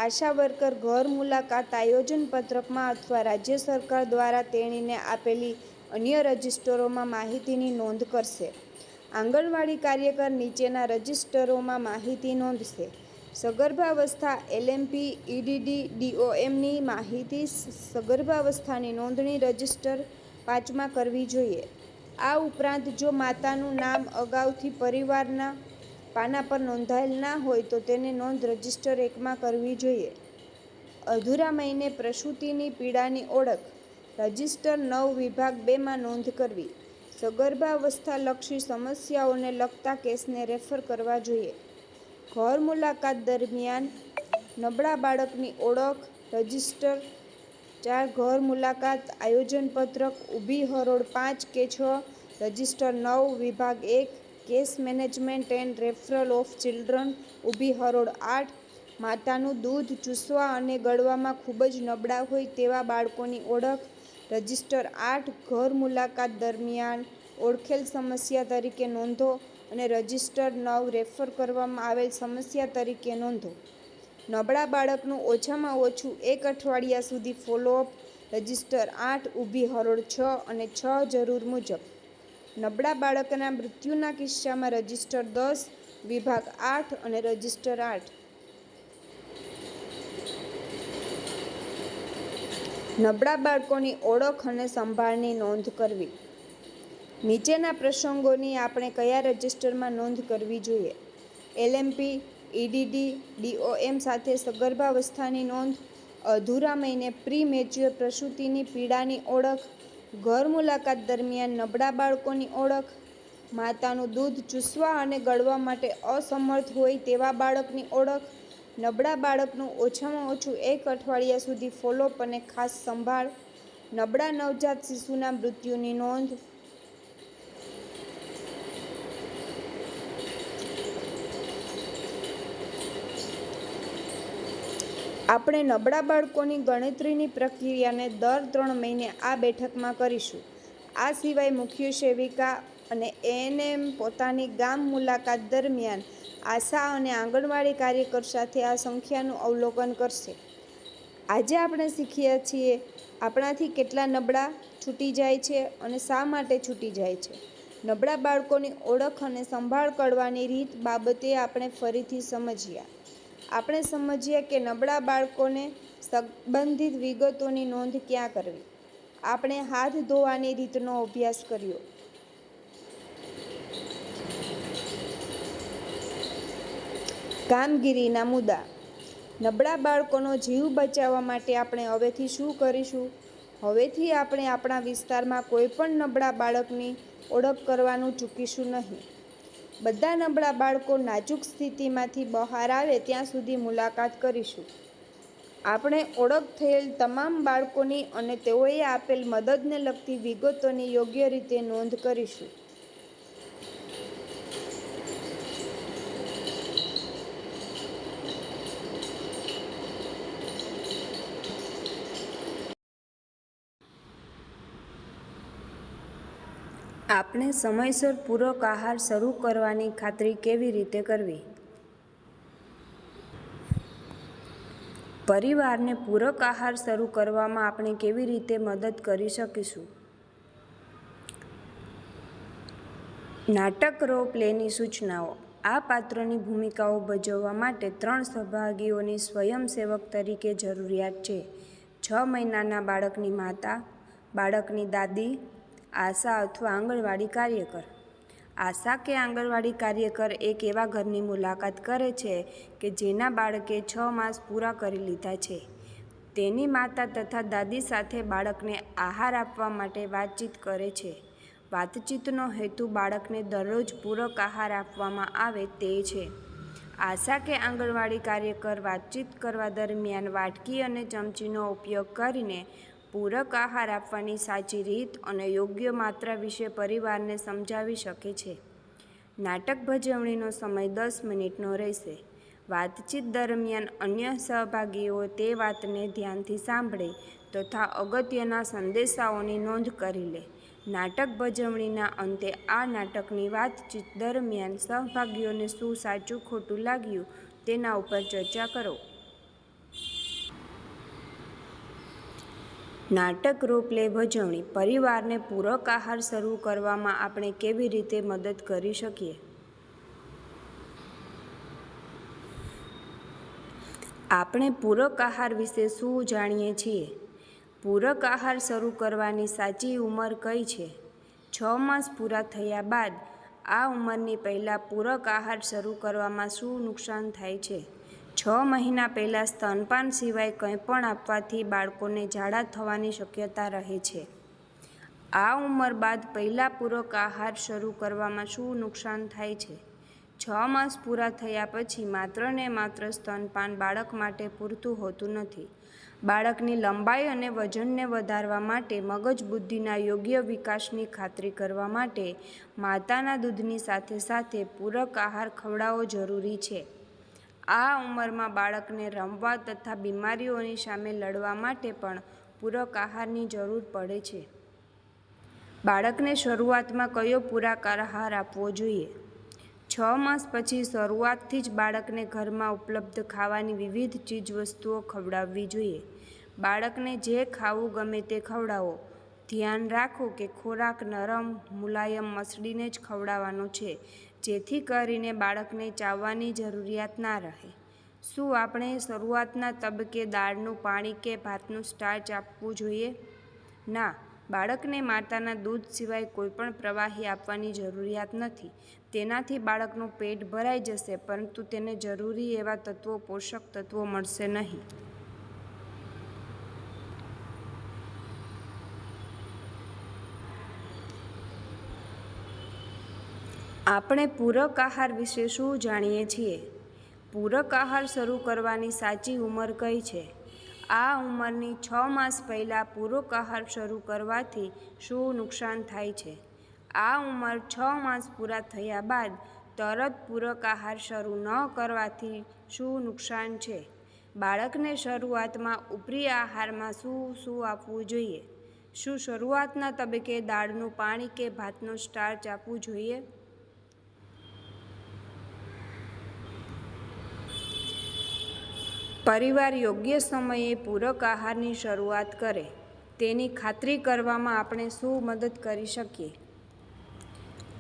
આશા વર્કર ઘર મુલાકાત આયોજન પત્રકમાં અથવા રાજ્ય સરકાર દ્વારા તેણીને આપેલી અન્ય રજિસ્ટરોમાં માહિતીની નોંધ કરશે. આંગણવાડી કાર્યકર નીચેના રજિસ્ટરોમાં માહિતી નોંધશે. સગર્ભાવસ્થા એલએમપી, ઈડીડી, ડીઓએમની માહિતી સગર્ભાવસ્થાની નોંધણી રજિસ્ટર 5માં કરવી જોઈએ. આ ઉપરાંત જો માતાનું નામ અગાઉથી પરિવારના પાના પર નોંધાયેલ ના હોય તો તેની નોંધ રજિસ્ટર 1માં કરવી જોઈએ. અધૂરા મહિને પ્રસૂતિની પીડાની ઓળખ રજિસ્ટર 9 વિભાગ 2માં નોંધ કરવી. સગર્ભાવસ્થાલક્ષી સમસ્યાઓને લગતા કેસને રેફર કરવા જોઈએ. ઘર મુલાકાત દરમિયાન નબળા બાળકની ઓળખ રજિસ્ટર 4 ઘર મુલાકાત આયોજન પત્રક ઊભી હરોળ 5 કે 6 રજિસ્ટર 9 વિભાગ 1 case management and referral of children ઊભી હરોળ 8 માતાનું દૂધ ચૂસવા અને ગળવામાં ખૂબ જ નબળા હોય તેવા બાળકોની ઓળખ રજિસ્ટર 8 ઘર મુલાકાત દરમિયાન ઓળખેલ સમસ્યા તરીકે નોંધો અને રજિસ્ટર 9 રેફર કરવામાં આવેલ સમસ્યા તરીકે નોંધો. નબળા બાળકનું ઓછામાં ઓછું 1 અઠવાડિયા સુધી ફોલોઅપ રજિસ્ટર 8 ઊભી હરોળ 6 અને 6 જરૂર મુજબ. નબળા બાળકના મૃત્યુના કિસ્સામાં રજિસ્ટર 10 વિભાગ 8 અને રજિસ્ટર 8. નબળા બાળકોની ઓળખ અને સંભાળની નોંધ કરવી. નીચેના પ્રસંગોની આપણે કયા રજિસ્ટરમાં નોંધ કરવી જોઈએ? એલએમપી, ઈડીડી, ડીઓએમ સાથે સગર્ભાવસ્થાની નોંધ, અધૂરા મહિને પ્રી મેચ્યોર પ્રસૂતિની પીડાની ઓળખ, ઘર મુલાકાત દરમિયાન નબળા બાળકોની ઓળખ, માતાનું દૂધ ચૂસવા અને ગળવા માટે અસમર્થ હોય તેવા બાળકની ઓળખ, નબળા બાળકનું ઓછામાં ઓછું 1 અઠવાડિયા સુધી ફોલોઅપ અને ખાસ સંભાળ, નબળા નવજાત શિશુના મૃત્યુની નોંધ. આપણે નબળા બાળકોની ગણતરીની પ્રક્રિયાને દર 3 મહિને આ બેઠકમાં કરીશું. આ સિવાય મુખ્ય સેવિકા અને એએનએમ પોતાની ગામ મુલાકાત દરમિયાન આશા અને આંગણવાડી કાર્યકર સાથે આ સંખ્યાનું અવલોકન કરશે. આજે આપણે શીખ્યા છીએ આપણાથી કેટલા નબળા છૂટી જાય છે અને શા માટે છૂટી જાય છે. નબળા બાળકોની ઓળખ અને સંભાળ કરવાની રીત બાબતે આપણે ફરીથી સમજ્યા. આપણે સમજ્યા કે નબળા બાળકોને સંબંધિત વિગતોની નોંધ ક્યાં કરવી. આપણે હાથ ધોવાની રીતનો અભ્યાસ કર્યો. કામગીરીના મુદ્દા. નબળા બાળકોનો જીવ બચાવવા માટે આપણે હવેથી શું કરીશું? હવેથી આપણે આપણા વિસ્તારમાં કોઈપણ નબળા બાળકની ઓળખ કરવાનું ચૂકીશું નહીં. બધા નબળા બાળકો નાજુક સ્થિતિમાંથી બહાર આવે ત્યાં સુધી મુલાકાત કરીશું. આપણે ઓળખ થયેલ તમામ બાળકોની અને તેઓએ આપેલ મદદને લગતી વિગતોની યોગ્ય રીતે નોંધ કરીશું. આપણે સમયસર પૂરક આહાર શરૂ કરવાની ખાતરી કેવી રીતે કરવી? પરિવારને પૂરક આહાર શરૂ કરવામાં આપણે કેવી રીતે મદદ કરી શકીશું? નાટક રો પ્લેની સૂચનાઓ. આ પાત્રોની ભૂમિકાઓ ભજવવા માટે 3 સહભાગીઓની સ્વયંસેવક તરીકે જરૂરિયાત છે. 6 મહિનાના બાળકની માતા, બાળકની દાદી, આશા અથવા આંગણવાડી કાર્યકર. આશા કે આંગણવાડી કાર્યકર એક એવા ઘરની મુલાકાત કરે છે કે જેના બાળકે 6 માસ પૂરા કરી લીધા છે. તેની માતા તથા દાદી સાથે બાળકને આહાર આપવા માટે વાતચીત કરે છે. વાતચીતનો હેતુ બાળકને દરરોજ પૂરક આહાર આપવામાં આવે તે છે. આશા કે આંગણવાડી કાર્યકર વાતચીત કરવા દરમિયાન વાટકી અને ચમચીનો ઉપયોગ કરીને પૂરક આહાર આપવાની સાચી રીત અને યોગ્ય માત્રા વિશે પરિવારને સમજાવી શકે છે. નાટક ભજવણીનો સમય 10 મિનિટનો રહેશે. વાતચીત દરમિયાન અન્ય સહભાગીઓ તે વાતને ધ્યાનથી સાંભળે તથા અગત્યના સંદેશાઓની નોંધ કરી લે. નાટક ભજવણીના અંતે આ નાટકની વાતચીત દરમિયાન સહભાગીઓને શું સાચું ખોટું લાગ્યું તેના ઉપર ચર્ચા કરો. નાટક રોલ-પ્લે ભજવણી. પરિવારને પૂરક આહાર શરૂ કરવામાં આપણે કેવી રીતે મદદ કરી શકીએ? આપણે પૂરક આહાર વિશે શું જાણીએ છીએ? પૂરક આહાર શરૂ કરવાની સાચી ઉંમર કઈ છે? 6 માસ પૂરા થયા બાદ આ ઉંમરની પહેલા પૂરક આહાર શરૂ કરવામાં શું નુકસાન થાય છે? 6 મહિના પહેલા સ્તનપાન સિવાય કંઈ પણ આપવાથી બાળકોને ઝાડા થવાની શક્યતા રહે છે. આ ઉંમર બાદ પહેલા પૂરક આહાર શરૂ કરવામાં શું નુકસાન થાય છે? 6 માસ પૂરા થયા પછી માત્ર ને માત્ર સ્તનપાન બાળક માટે પૂરતું હોતું નથી. બાળકની લંબાઈ અને વજનને વધારવા માટે મગજ બુદ્ધિના યોગ્ય વિકાસની ખાતરી કરવા માટે માતાના દૂધની સાથે સાથે પૂરક આહાર ખવડાવવો જરૂરી છે. આ ઉંમરમાં બાળકને રમવા તથા બીમારીઓની સામે લડવા માટે પણ પૂરક આહારની જરૂર પડે છે. બાળકને શરૂઆતમાં કયો પૂરક આહાર આપવો જોઈએ? 6 માસ પછી શરૂઆતથી જ બાળકને ઘરમાં ઉપલબ્ધ ખાવાની વિવિધ ચીજવસ્તુઓ ખવડાવવી જોઈએ. બાળકને જે ખાવું ગમે તે ખવડાવો. ધ્યાન રાખો કે ખોરાક નરમ, મુલાયમ મસળીને જ ખવડાવવાનો છે, જેથી કરીને બાળકને ચાવવાની જરૂરિયાત ના રહે. શું આપણે શરૂઆતના તબક્કે દાળનું પાણી કે ભાતનું સ્ટાર્ચ આપવું જોઈએ? ના, બાળકને માતાના દૂધ સિવાય કોઈપણ પ્રવાહી આપવાની જરૂરિયાત નથી. તેનાથી બાળકનું પેટ ભરાઈ જશે, પરંતુ તેને જરૂરી એવા પોષક તત્વો મળશે નહીં. આપણે પૂરક આહાર વિશે શું જાણીએ છીએ? પૂરક આહાર શરૂ કરવાની સાચી ઉંમર કઈ છે? આ ઉંમરની 6 માસ પહેલા પૂરક આહાર શરૂ કરવાથી શું નુકસાન થાય છે? આ ઉંમર 6 માસ પૂરા થયા બાદ તરત પૂરક આહાર શરૂ ન કરવાથી શું નુકસાન છે? બાળકને શરૂઆતમાં ઉપરી આહારમાં શું આપવું જોઈએ? શું શરૂઆતના તબક્કે દાળનું પાણી કે ભાતનું સ્ટાર્ચ આપવું જોઈએ? પરિવાર યોગ્ય સમયે પૂરક આહારની શરૂઆત કરે તેની ખાતરી કરવામાં આપણે શું મદદ કરી શકીએ?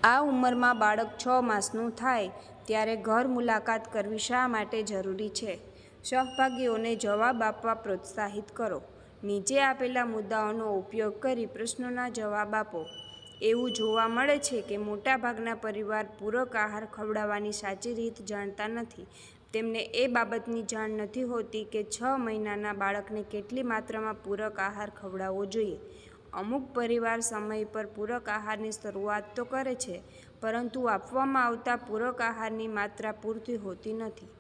આ ઉંમરમાં બાળક 6 માસનું થાય ત્યારે ઘર મુલાકાત કરવી શા માટે જરૂરી છે? સહભાગીઓને જવાબ આપવા પ્રોત્સાહિત કરો. નીચે આપેલા મુદ્દાઓનો ઉપયોગ કરી પ્રશ્નોના જવાબ આપો. એવું જોવા મળે છે કે મોટાભાગના પરિવાર પૂરક આહાર ખવડાવવાની સાચી રીત જાણતા નથી. તેમને એ બાબતની જાણ નથી હોતી કે 6 મહિનાના બાળકને કેટલી માત્રામાં પૂરક આહાર ખવડાવવો જોઈએ. અમુક પરિવાર સમય પર પૂરક આહારની શરૂઆત તો કરે છે, પરંતુ આપવામાં આવતા પૂરક આહારની માત્રા પૂરતી હોતી નથી.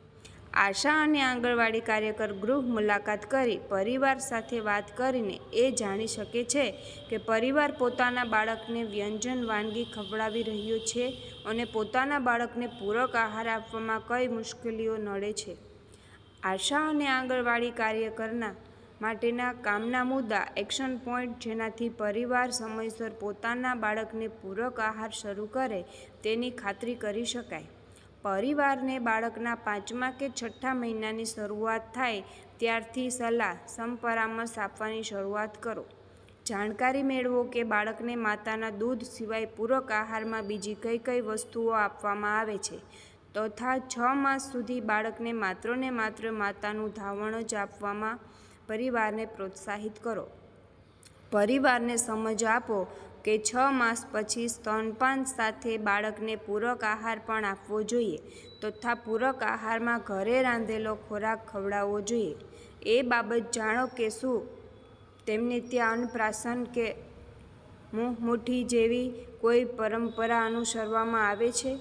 આશા અને આંગણવાડી કાર્યકર ગૃહ મુલાકાત કરી પરિવાર સાથે વાત કરીને એ જાણી શકે છે કે પરિવાર પોતાના બાળકને વ્યંજન વાનગી ખવડાવી રહ્યો છે અને પોતાના બાળકને પૂરક આહાર આપવામાં કઈ મુશ્કેલીઓ નડે છે. આશા અને આંગણવાડી કાર્યકરના માટેના કામના મુદ્દા એક્શન પોઈન્ટ જેનાથી પરિવાર સમયસર પોતાના બાળકને પૂરક આહાર શરૂ કરે તેની ખાતરી કરી શકાય. પરિવારને બાળકના 5મા કે 6ઠા મહિનાની શરૂઆત થાય ત્યારથી સલાહ પરામર્શ આપવાની શરૂઆત કરો. જાણકારી મેળવો કે બાળકને માતાના દૂધ સિવાય પૂરક આહારમાં બીજી કઈ કઈ વસ્તુઓ આપવામાં આવે છે તથા 6 માસ સુધી બાળકને માત્ર ને માત્ર માતાનું ધાવણ જ આપવામાં પરિવારને પ્રોત્સાહિત કરો. પરિવારને સમજ આપો કે 6 માસ પછી સ્તનપાન સાથે બાળકને પૂરક આહાર પણ આપવો જોઈએ તથા પૂરક આહારમાં ઘરે રાંધેલો ખોરાક ખવડાવવો જોઈએ. એ બાબત જાણો કે શું તેમને ત્યાં અન્નપ્રાશન કે મુંહમુઠ્ઠી જેવી કોઈ પરંપરા અનુસરવામાં આવે છે?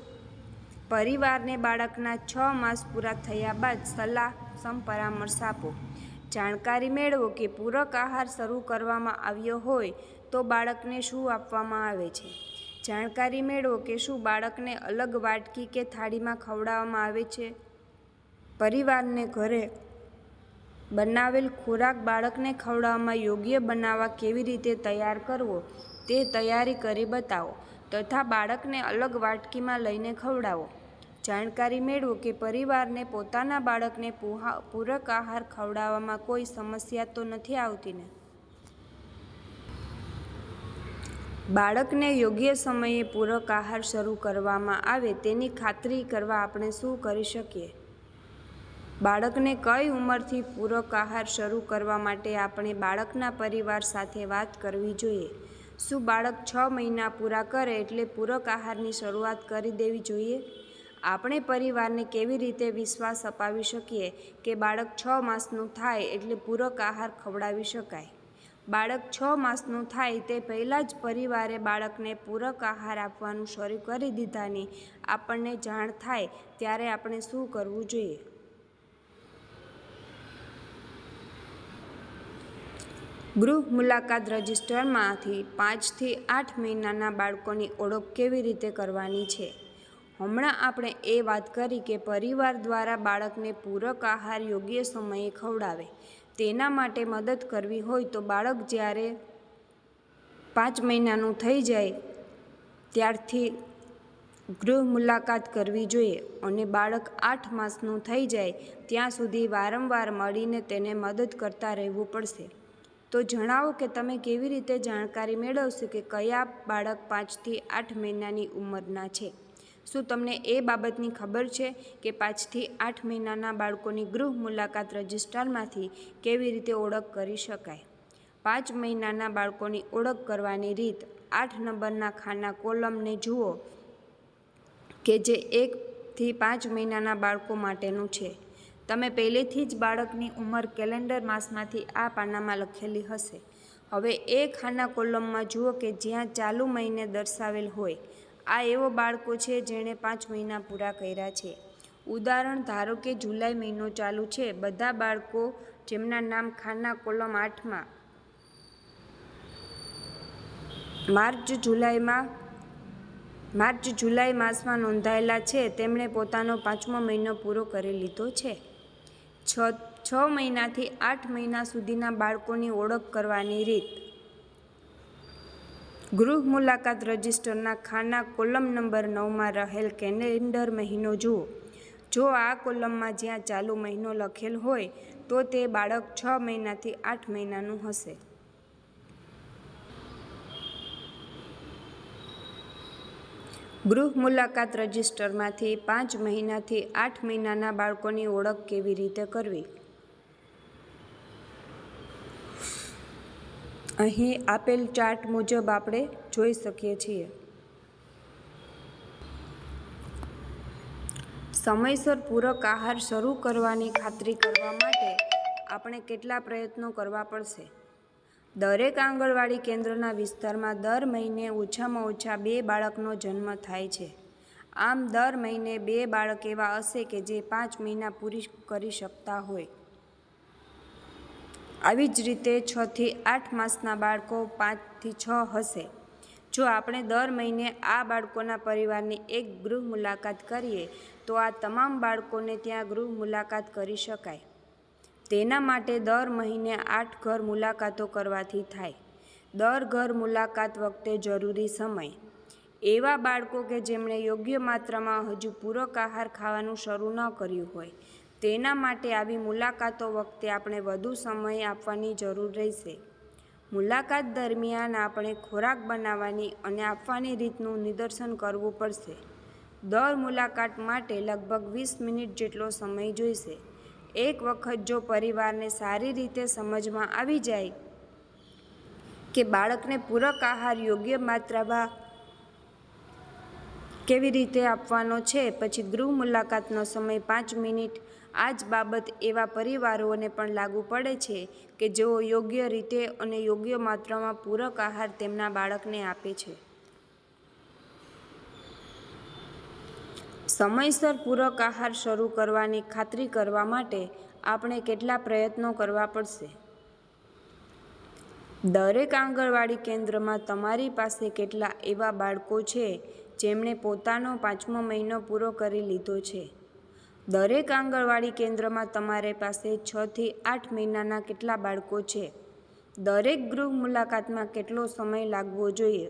પરિવારને બાળકના 6 માસ પૂરા થયા બાદ સલાહ પરામર્શ આપો. જાણકારી મેળવો કે પૂરક આહાર શરૂ કરવામાં આવ્યો હોય તો બાળકને શું આપવામાં આવે છે. જાણકારી મેળવો કે શું બાળકને અલગ વાટકી કે થાળીમાં ખવડાવવામાં આવે છે. પરિવારને ઘરે બનાવેલ ખોરાક બાળકને ખવડાવવામાં યોગ્ય બનાવવા કેવી રીતે તૈયાર કરવો તે તૈયારી કરી બતાવો તથા બાળકને અલગ વાટકીમાં લઈને ખવડાવો. જાણકારી મેળવો કે પરિવારને પોતાના બાળકને પૂરક આહાર ખવડાવવામાં કોઈ સમસ્યા તો નથી આવતી ને? બાળકને યોગ્ય સમયે પૂરક આહાર શરૂ કરવામાં આવે તેની ખાતરી કરવા આપણે શું કરી શકીએ? બાળકને કઈ ઉંમરથી પૂરક આહાર શરૂ કરવા માટે આપણે બાળકના પરિવાર સાથે વાત કરવી જોઈએ? શું બાળક 6 મહિના પૂરા કરે એટલે પૂરક આહારની શરૂઆત કરી દેવી જોઈએ? આપણે પરિવારને કેવી રીતે વિશ્વાસ અપાવી શકીએ કે બાળક 6 માસનું થાય એટલે પૂરક આહાર ખવડાવી શકાય? બાળક 6 માસનું થાય તે પહેલાં જ પરિવારે બાળકને પૂરક આહાર આપવાનું શરૂ કરી દીધાની આપણને જાણ થાય ત્યારે આપણે શું કરવું જોઈએ? ગૃહ મુલાકાત રજિસ્ટરમાંથી 5 થી 8 મહિનાના બાળકોની ઓળખ કેવી રીતે કરવાની છે? હમણાં આપણે એ વાત કરી કે પરિવાર દ્વારા બાળકને પૂરક આહાર યોગ્ય સમયે ખવડાવે. તેના માટે મદદ કરવી હોય તો બાળક જ્યારે 5 મહિનાનું થઈ જાય ત્યારથી ગૃહ મુલાકાત કરવી જોઈએ અને બાળક 8 માસનું થઈ જાય ત્યાં સુધી વારંવાર મળીને તેને મદદ કરતા રહેવું પડશે. તો જણાવો કે તમે કેવી રીતે જાણકારી મેળવશો કે કયા બાળક 5 થી 8 મહિનાની ઉંમરના છે? શું તમને એ બાબતની ખબર છે કે 5 થી 8 મહિનાના બાળકોની ગૃહ મુલાકાત રજિસ્ટરમાંથી કેવી રીતે ઓળખ કરી શકાય? 5 મહિનાના બાળકોની ઓળખ કરવાની રીત. 8 નંબરના ખાના કોલમને જુઓ કે જે 1 થી 5 મહિનાના બાળકો માટેનું છે. તમે પહેલેથી જ બાળકની ઉંમર કેલેન્ડર માસમાંથી આ પાનામાં લખેલી હશે. હવે એ ખાના કોલમમાં જુઓ કે જ્યાં ચાલુ મહિને દર્શાવેલ હોય. આ એવો બાળકો છે જેણે 5 મહિના પૂરા કર્યા છે. ઉદાહરણ ધારો કે જુલાઈ મહિનો ચાલુ છે. બધા બાળકો જેમના નામ ખાના કોલમ 8માં માર્ચ જુલાઈ માસમાં નોંધાયેલા છે તેમણે પોતાનો 5મો મહિનો પૂરો કરી લીધો છે. 6 મહિનાથી 8 મહિના સુધીના બાળકોની ઓળખ કરવાની રીત. ગૃહ મુલાકાત રજિસ્ટરના ખાના કોલમ નંબર 9માં રહેલ કેલેન્ડર મહિનો જુઓ. જો આ કોલમમાં જ્યાં ચાલુ મહિનો લખેલ હોય તો તે બાળક 6 મહિનાથી 8 મહિનાનું હશે. ગૃહ મુલાકાત રજિસ્ટરમાંથી 5 મહિનાથી 8 મહિનાના બાળકોની ઓળખ કેવી રીતે કરવી? અહીં આપેલ ચાર્ટ મુજબ આપણે જોઈ શકીએ છીએ. સમયસર પૂરક આહાર શરૂ કરવાની ખાતરી કરવા માટે આપણે કેટલા પ્રયત્નો કરવા પડશે? દરેક આંગણવાડી કેન્દ્રના વિસ્તારમાં દર મહિને ઓછામાં ઓછા 2 બાળકનો જન્મ થાય છે. આમ દર મહિને 2 બાળક એવા હશે કે જે 5 મહિના પૂરી કરી શકતા હોય. આવી જ રીતે 6 થી 8 માસના બાળકો 5 થી 6 હશે. જો આપણે દર મહિને આ બાળકોના પરિવારની એક ગૃહ મુલાકાત કરીએ તો આ તમામ બાળકોને ત્યાં ગૃહ મુલાકાત કરી શકાય. તેના માટે દર મહિને 8 ઘર મુલાકાતો કરવાથી થાય. દર ઘર મુલાકાત વખતે જરૂરી સમય. એવા બાળકો કે જેમણે યોગ્ય માત્રામાં હજુ પૂરક આહાર ખાવાનું શરૂ ન કર્યું હોય તેના માટે આવી મુલાકાતો વખતે આપણે વધુ સમય આપવાની જરૂર રહેશે. મુલાકાત દરમિયાન આપણે ખોરાક બનાવવાની અને આપવાની રીતનું નિદર્શન કરવું પડશે. દર મુલાકાત માટે લગભગ 20 મિનિટ જેટલો સમય જોઈશે. એક વખત જો પરિવારને સારી રીતે સમજમાં આવી જાય કે બાળકને પૂરક આહાર યોગ્ય માત્રામાં કેવી રીતે આપવાનો છે પછી ગૃહ મુલાકાતનો સમય 5 મિનિટ. આ જ બાબત એવા પરિવારોને પણ લાગુ પડે છે કે જેઓ યોગ્ય રીતે અને યોગ્ય માત્રામાં પૂરક આહાર તેમના બાળકને આપે છે. સમયસર પૂરક આહાર શરૂ કરવાની ખાતરી કરવા માટે આપણે કેટલા પ્રયત્નો કરવા પડશે? દરેક આંગણવાડી કેન્દ્રમાં તમારી પાસે કેટલા એવા બાળકો છે જેમણે પોતાનો 5મો મહિનો પૂરો કરી લીધો છે? દરેક આંગણવાડી કેન્દ્રમાં તમારી પાસે 6 થી 8 મહિનાના કેટલા બાળકો છે? દરેક ગૃહ મુલાકાતમાં કેટલો સમય લાગવો જોઈએ?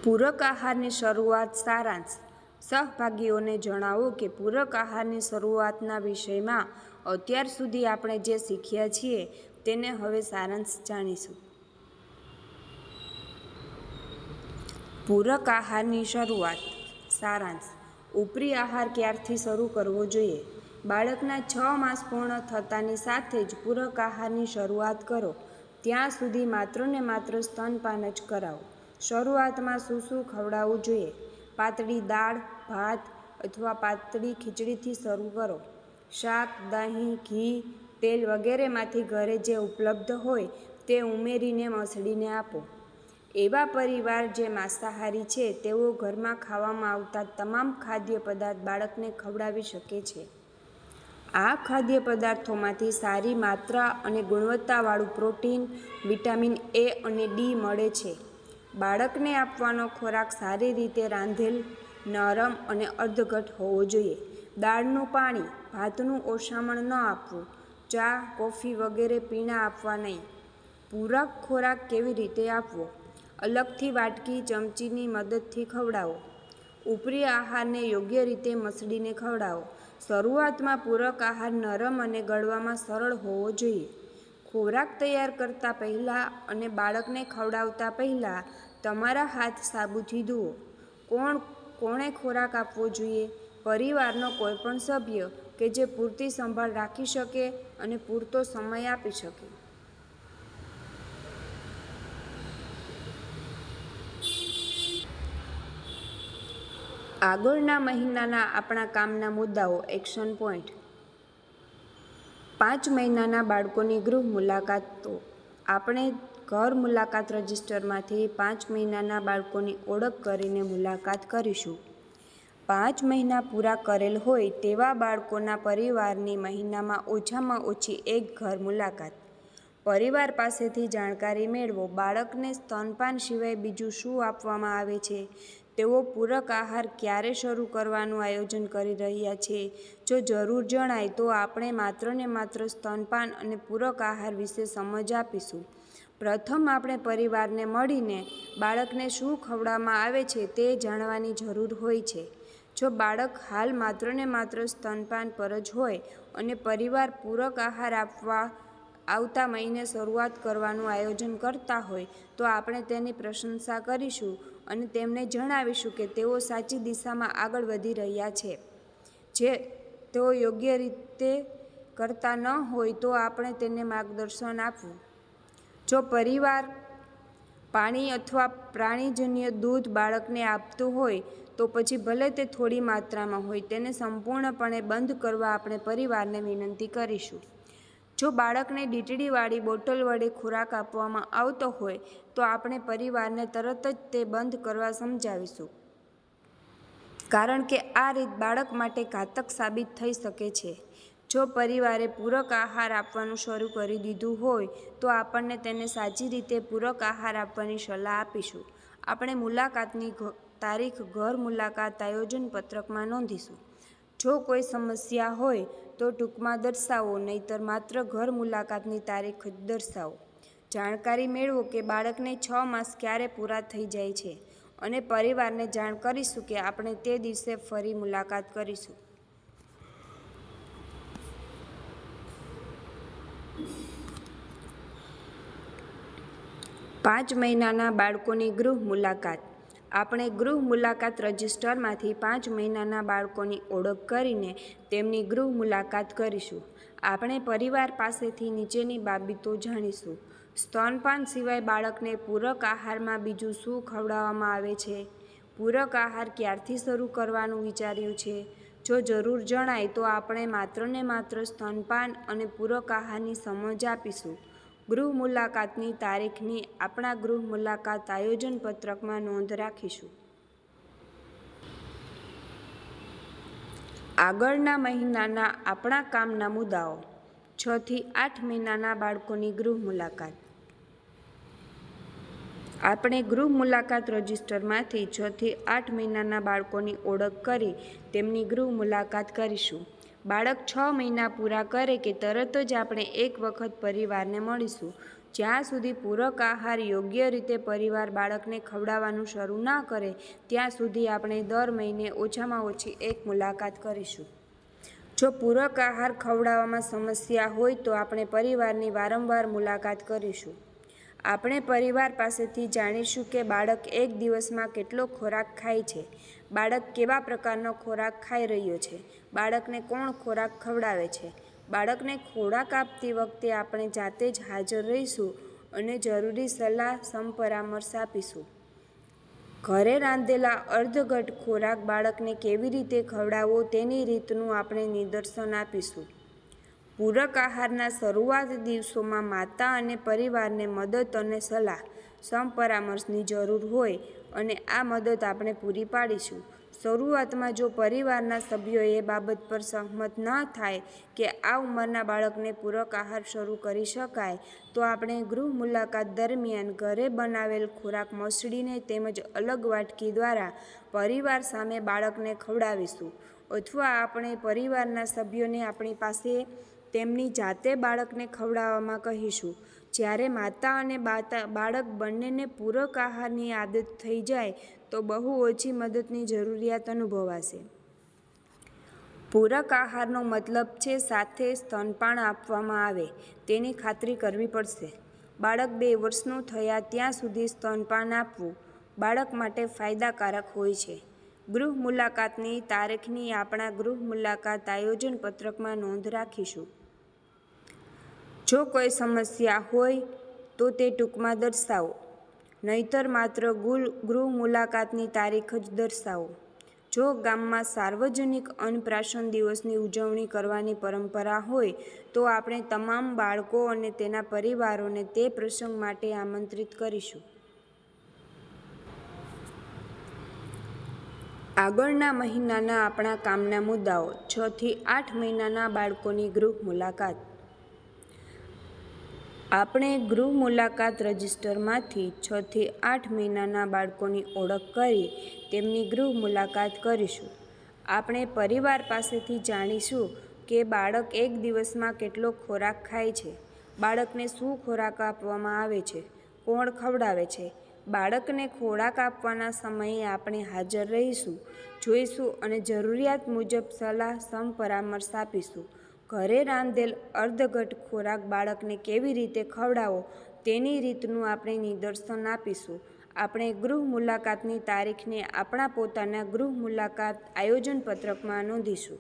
પૂરક આહારની શરૂઆત. સારાંશ. સહભાગીઓને જણાવો કે પૂરક આહારની શરૂઆતના વિષયમાં અત્યાર સુધી આપણે જે શીખ્યા છીએ તેને હવે સારાંશ જાણીશું. પૂરક આહારની શરૂઆત. સારાંશ. ઉપરી આહાર ક્યારથી શરૂ કરવો જોઈએ? બાળકના 6 માસ પૂર્ણ થતાની સાથે જ પૂરક આહારની શરૂઆત કરો. ત્યાં સુધી માત્ર ને માત્ર સ્તનપાન જ કરાવો. શરૂઆતમાં શું શું ખવડાવવું જોઈએ? પાતળી દાળ, ભાત અથવા પાતળી ખીચડીથી શરૂ કરો. શાક, દહીં, ઘી, તેલ વગેરેમાંથી ઘરે જે ઉપલબ્ધ હોય તે ઉમેરીને મસળીને આપો. એવા પરિવાર જે માંસાહારી છે તેઓ ઘરમાં ખાવામાં આવતા તમામ ખાદ્ય પદાર્થ બાળકને ખવડાવી શકે છે. આ ખાદ્ય પદાર્થોમાંથી સારી માત્રા અને ગુણવત્તાવાળું પ્રોટીન, વિટામિન A અને D મળે છે. બાળકને આપવાનો ખોરાક સારી રીતે રાંધેલ, નરમ અને અર્ધઘટ હોવો જોઈએ. દાળનું પાણી, ભાતનું ઓછામણ ન આપવું. ચા, કોફી વગેરે પીણાં આપવા નહીં. પૂરક ખોરાક કેવી રીતે આપવો? અલગથી વાટકી, ચમચીની મદદથી ખવડાવો. ઉપરી આહારને યોગ્ય રીતે મસળીને ખવડાવો. શરૂઆતમાં પૂરક આહાર નરમ અને ગળવામાં સરળ હોવો જોઈએ. ખોરાક તૈયાર કરતા પહેલાં અને બાળકને ખવડાવતા પહેલાં તમારા હાથ સાબુથી ધુઓ. કોણે ખોરાક આપવો જોઈએ? પરિવારનો કોઈપણ સભ્ય કે જે પૂરતી સંભાળ રાખી શકે અને પૂરતો સમય આપી શકે. આગળના મહિનાના આપણા કામના મુદ્દાઓ. Action point. 5 મહિનાના બાળકોની ગૃહ મુલાકાતો. આપણે ઘર મુલાકાત રજિસ્ટરમાંથી 5 મહિનાના બાળકોની ઓળખ કરીને મુલાકાત કરીશું. 5 મહિના પૂરા કરેલ હોય તેવા બાળકોના પરિવારની મહિનામાં ઓછામાં ઓછી એક ઘર મુલાકાત. પરિવાર પાસેથી જાણકારી મેળવો. બાળકને સ્તનપાન સિવાય બીજું શું આપવામાં આવે છે? તેઓ પૂરક આહાર ક્યારે શરૂ કરવાનું આયોજન કરી રહ્યા છે? જો જરૂર જણાય તો આપણે માત્ર ને માત્ર સ્તનપાન અને પૂરક આહાર વિશે સમજ આપીશું. પ્રથમ આપણે પરિવારને મળીને બાળકને શું ખવડાવવામાં આવે છે તે જાણવાની જરૂર હોય છે. જો બાળક હાલ માત્ર ને માત્ર સ્તનપાન પર જ હોય અને પરિવાર પૂરક આહાર આપવા આવતા મહિને શરૂઆત કરવાનું આયોજન કરતા હોય તો આપણે તેની પ્રશંસા કરીશું અને તેમને જણાવીશું કે તેઓ સાચી દિશામાં આગળ વધી રહ્યા છે. જે તેઓ યોગ્ય રીતે કરતા ન હોય તો આપણે તેને માર્ગદર્શન આપવું. જો પરિવાર પાણી અથવા પ્રાણીજન્ય દૂધ બાળકને આપતું હોય તો પછી ભલે તે થોડી માત્રામાં હોય તેને સંપૂર્ણપણે બંધ કરવા આપણે પરિવારને વિનંતી કરીશું. જો બાળકને ડીટડીવાળી બોટલ વડે ખોરાક આપવામાં આવતો હોય તો આપણે પરિવારને તરત જ તે બંધ કરવા સમજાવીશું. કારણ કે આ રીત બાળક માટે ઘાતક સાબિત થઈ શકે છે. જો પરિવારે પૂરક આહાર આપવાનું શરૂ કરી દીધું હોય તો આપણને તેને સાચી રીતે પૂરક આહાર આપવાની સલાહ આપીશું. આપણે મુલાકાતની તારીખ ઘર મુલાકાત આયોજન પત્રકમાં નોંધીશું. જો કોઈ સમસ્યા હોય તો ટૂંકમાં દર્શાવો, નહીંતર માત્ર ઘર મુલાકાતની તારીખ જ દર્શાવો. જાણકારી મેળવો કે બાળકને 6 માસ ક્યારે પૂરા થઈ જાય છે અને પરિવારને જાણ કરીશું કે આપણે તે દિવસે ફરી મુલાકાત કરીશું. પાંચ મહિનાના બાળકોની ગૃહ મુલાકાત. આપણે ગૃહ મુલાકાત રજિસ્ટરમાંથી 5 મહિનાના બાળકોની ઓળખ કરીને તેમની ગૃહ મુલાકાત કરીશું. આપણે પરિવાર પાસેથી નીચેની બાબતો જાણીશું. સ્તનપાન સિવાય બાળકને પૂરક આહારમાં બીજું શું ખવડાવવામાં આવે છે? પૂરક આહાર ક્યારથી શરૂ કરવાનું વિચાર્યું છે? જો જરૂર જણાય તો આપણે માત્ર ને માત્ર સ્તનપાન અને પૂરક આહારની સમજ આપીશું. ગૃહ મુલાકાતની તારીખની આપણા ગૃહ મુલાકાત આયોજન પત્રકમાં નોંધ રાખીશું. આગળના મહિનાના આપણા કામના મુદ્દાઓ. 6 થી 8 મહિનાના બાળકોની ગૃહ મુલાકાત. આપણે ગૃહ મુલાકાત રજિસ્ટરમાંથી 6 થી 8 મહિનાના બાળકોની ઓળખ કરી તેમની ગૃહ મુલાકાત કરીશું. બાળક 6 મહિના પૂરા કરે કે તરત જ આપણે એક વખત પરિવારને મળીશું. જ્યાં સુધી પૂરક આહાર યોગ્ય રીતે પરિવાર બાળકને ખવડાવવાનું શરૂ ના કરે ત્યાં સુધી આપણે દર મહિને ઓછામાં ઓછી એક મુલાકાત કરીશું. જો પૂરક આહાર ખવડાવવામાં સમસ્યા હોય તો આપણે પરિવારની વારંવાર મુલાકાત કરીશું. આપણે પરિવાર પાસેથી જાણીશું કે બાળક એક દિવસમાં કેટલો ખોરાક ખાય છે, બાળક કેવા પ્રકારનો ખોરાક ખાઈ રહ્યો છે, બાળકને કોણ ખોરાક ખવડાવે છે. બાળકને ખોરાક આપતી વખતે આપણે જાતે જ હાજર રહીશું અને જરૂરી સલાહ પરામર્શ આપીશું. ઘરે રાંધેલા અર્ધઘટ ખોરાક બાળકને કેવી રીતે ખવડાવવો તેની રીતનું આપણે નિદર્શન આપીશું. પૂરક આહારના શરૂઆત દિવસોમાં માતા અને પરિવારને મદદ અને સલાહ પરામર્શની જરૂર હોય અને આ મદદ આપણે પૂરી પાડીશું. શરૂઆતમાં જો પરિવારના સભ્યો એ બાબત પર સહમત ન થાય કે આ ઉંમરના બાળકને પૂરક આહાર શરૂ કરી શકાય તો આપણે ગૃહ મુલાકાત દરમિયાન ઘરે બનાવેલ ખોરાક મસળીને તેમજ અલગ વાટકી દ્વારા પરિવાર સામે બાળકને ખવડાવીશું અથવા આપણે પરિવારના સભ્યોને આપણી પાસે તેમની જાતે બાળકને ખવડાવવામાં કહીશું. જ્યારે માતા અને બાળક બંનેને પૂરક આહારની આદત થઈ જાય તો બહુ ઓછી મદદની જરૂરિયાત અનુભવાશે. પૂરક આહારનો મતલબ છે સાથે સ્તનપાન આપવામાં આવે તેની ખાતરી કરવી પડશે. બાળક 2 વર્ષનું થયા ત્યાં સુધી સ્તનપાન આપવું બાળક માટે ફાયદાકારક હોય છે. ગૃહ મુલાકાતની તારીખની આપણા ગૃહ મુલાકાત આયોજન પત્રકમાં નોંધ રાખીશું. જો કોઈ સમસ્યા હોય તો તે ટૂંકમાં દર્શાવો, નહીંતર માત્ર ગૃહ મુલાકાતની તારીખ જ દર્શાવો. જો ગામમાં સાર્વજનિક અન્નપ્રાશન દિવસની ઉજવણી કરવાની પરંપરા હોય તો આપણે તમામ બાળકો અને તેના પરિવારોને તે પ્રસંગ માટે આમંત્રિત કરીશું. આગળના મહિનાના આપણા કામના મુદ્દાઓ 6 થી 8 મહિનાના બાળકોની ગૃહ મુલાકાત. આપણે ગૃહ મુલાકાત રજિસ્ટરમાંથી 6 થી 8 મહિનાના બાળકોની ઓળખ કરી તેમની ગૃહ મુલાકાત કરીશું. આપણે પરિવાર પાસેથી જાણીશું કે બાળક એક દિવસમાં કેટલો ખોરાક ખાય છે, બાળકને શું ખોરાક આપવામાં આવે છે, કોણ ખવડાવે છે. બાળકને ખોરાક આપવાના સમયે આપણે હાજર રહીશું, જોઈશું અને જરૂરિયાત મુજબ સલાહ પરામર્શ આપીશું. ઘરે રાંધેલ અર્ધઘટ ખોરાક બાળકને કેવી રીતે ખવડાવવો તેની રીતનું આપણે નિદર્શન આપીશું. આપણે ગૃહ મુલાકાતની તારીખને આપણા પોતાના ગૃહ મુલાકાત આયોજન પત્રકમાં નોંધીશું.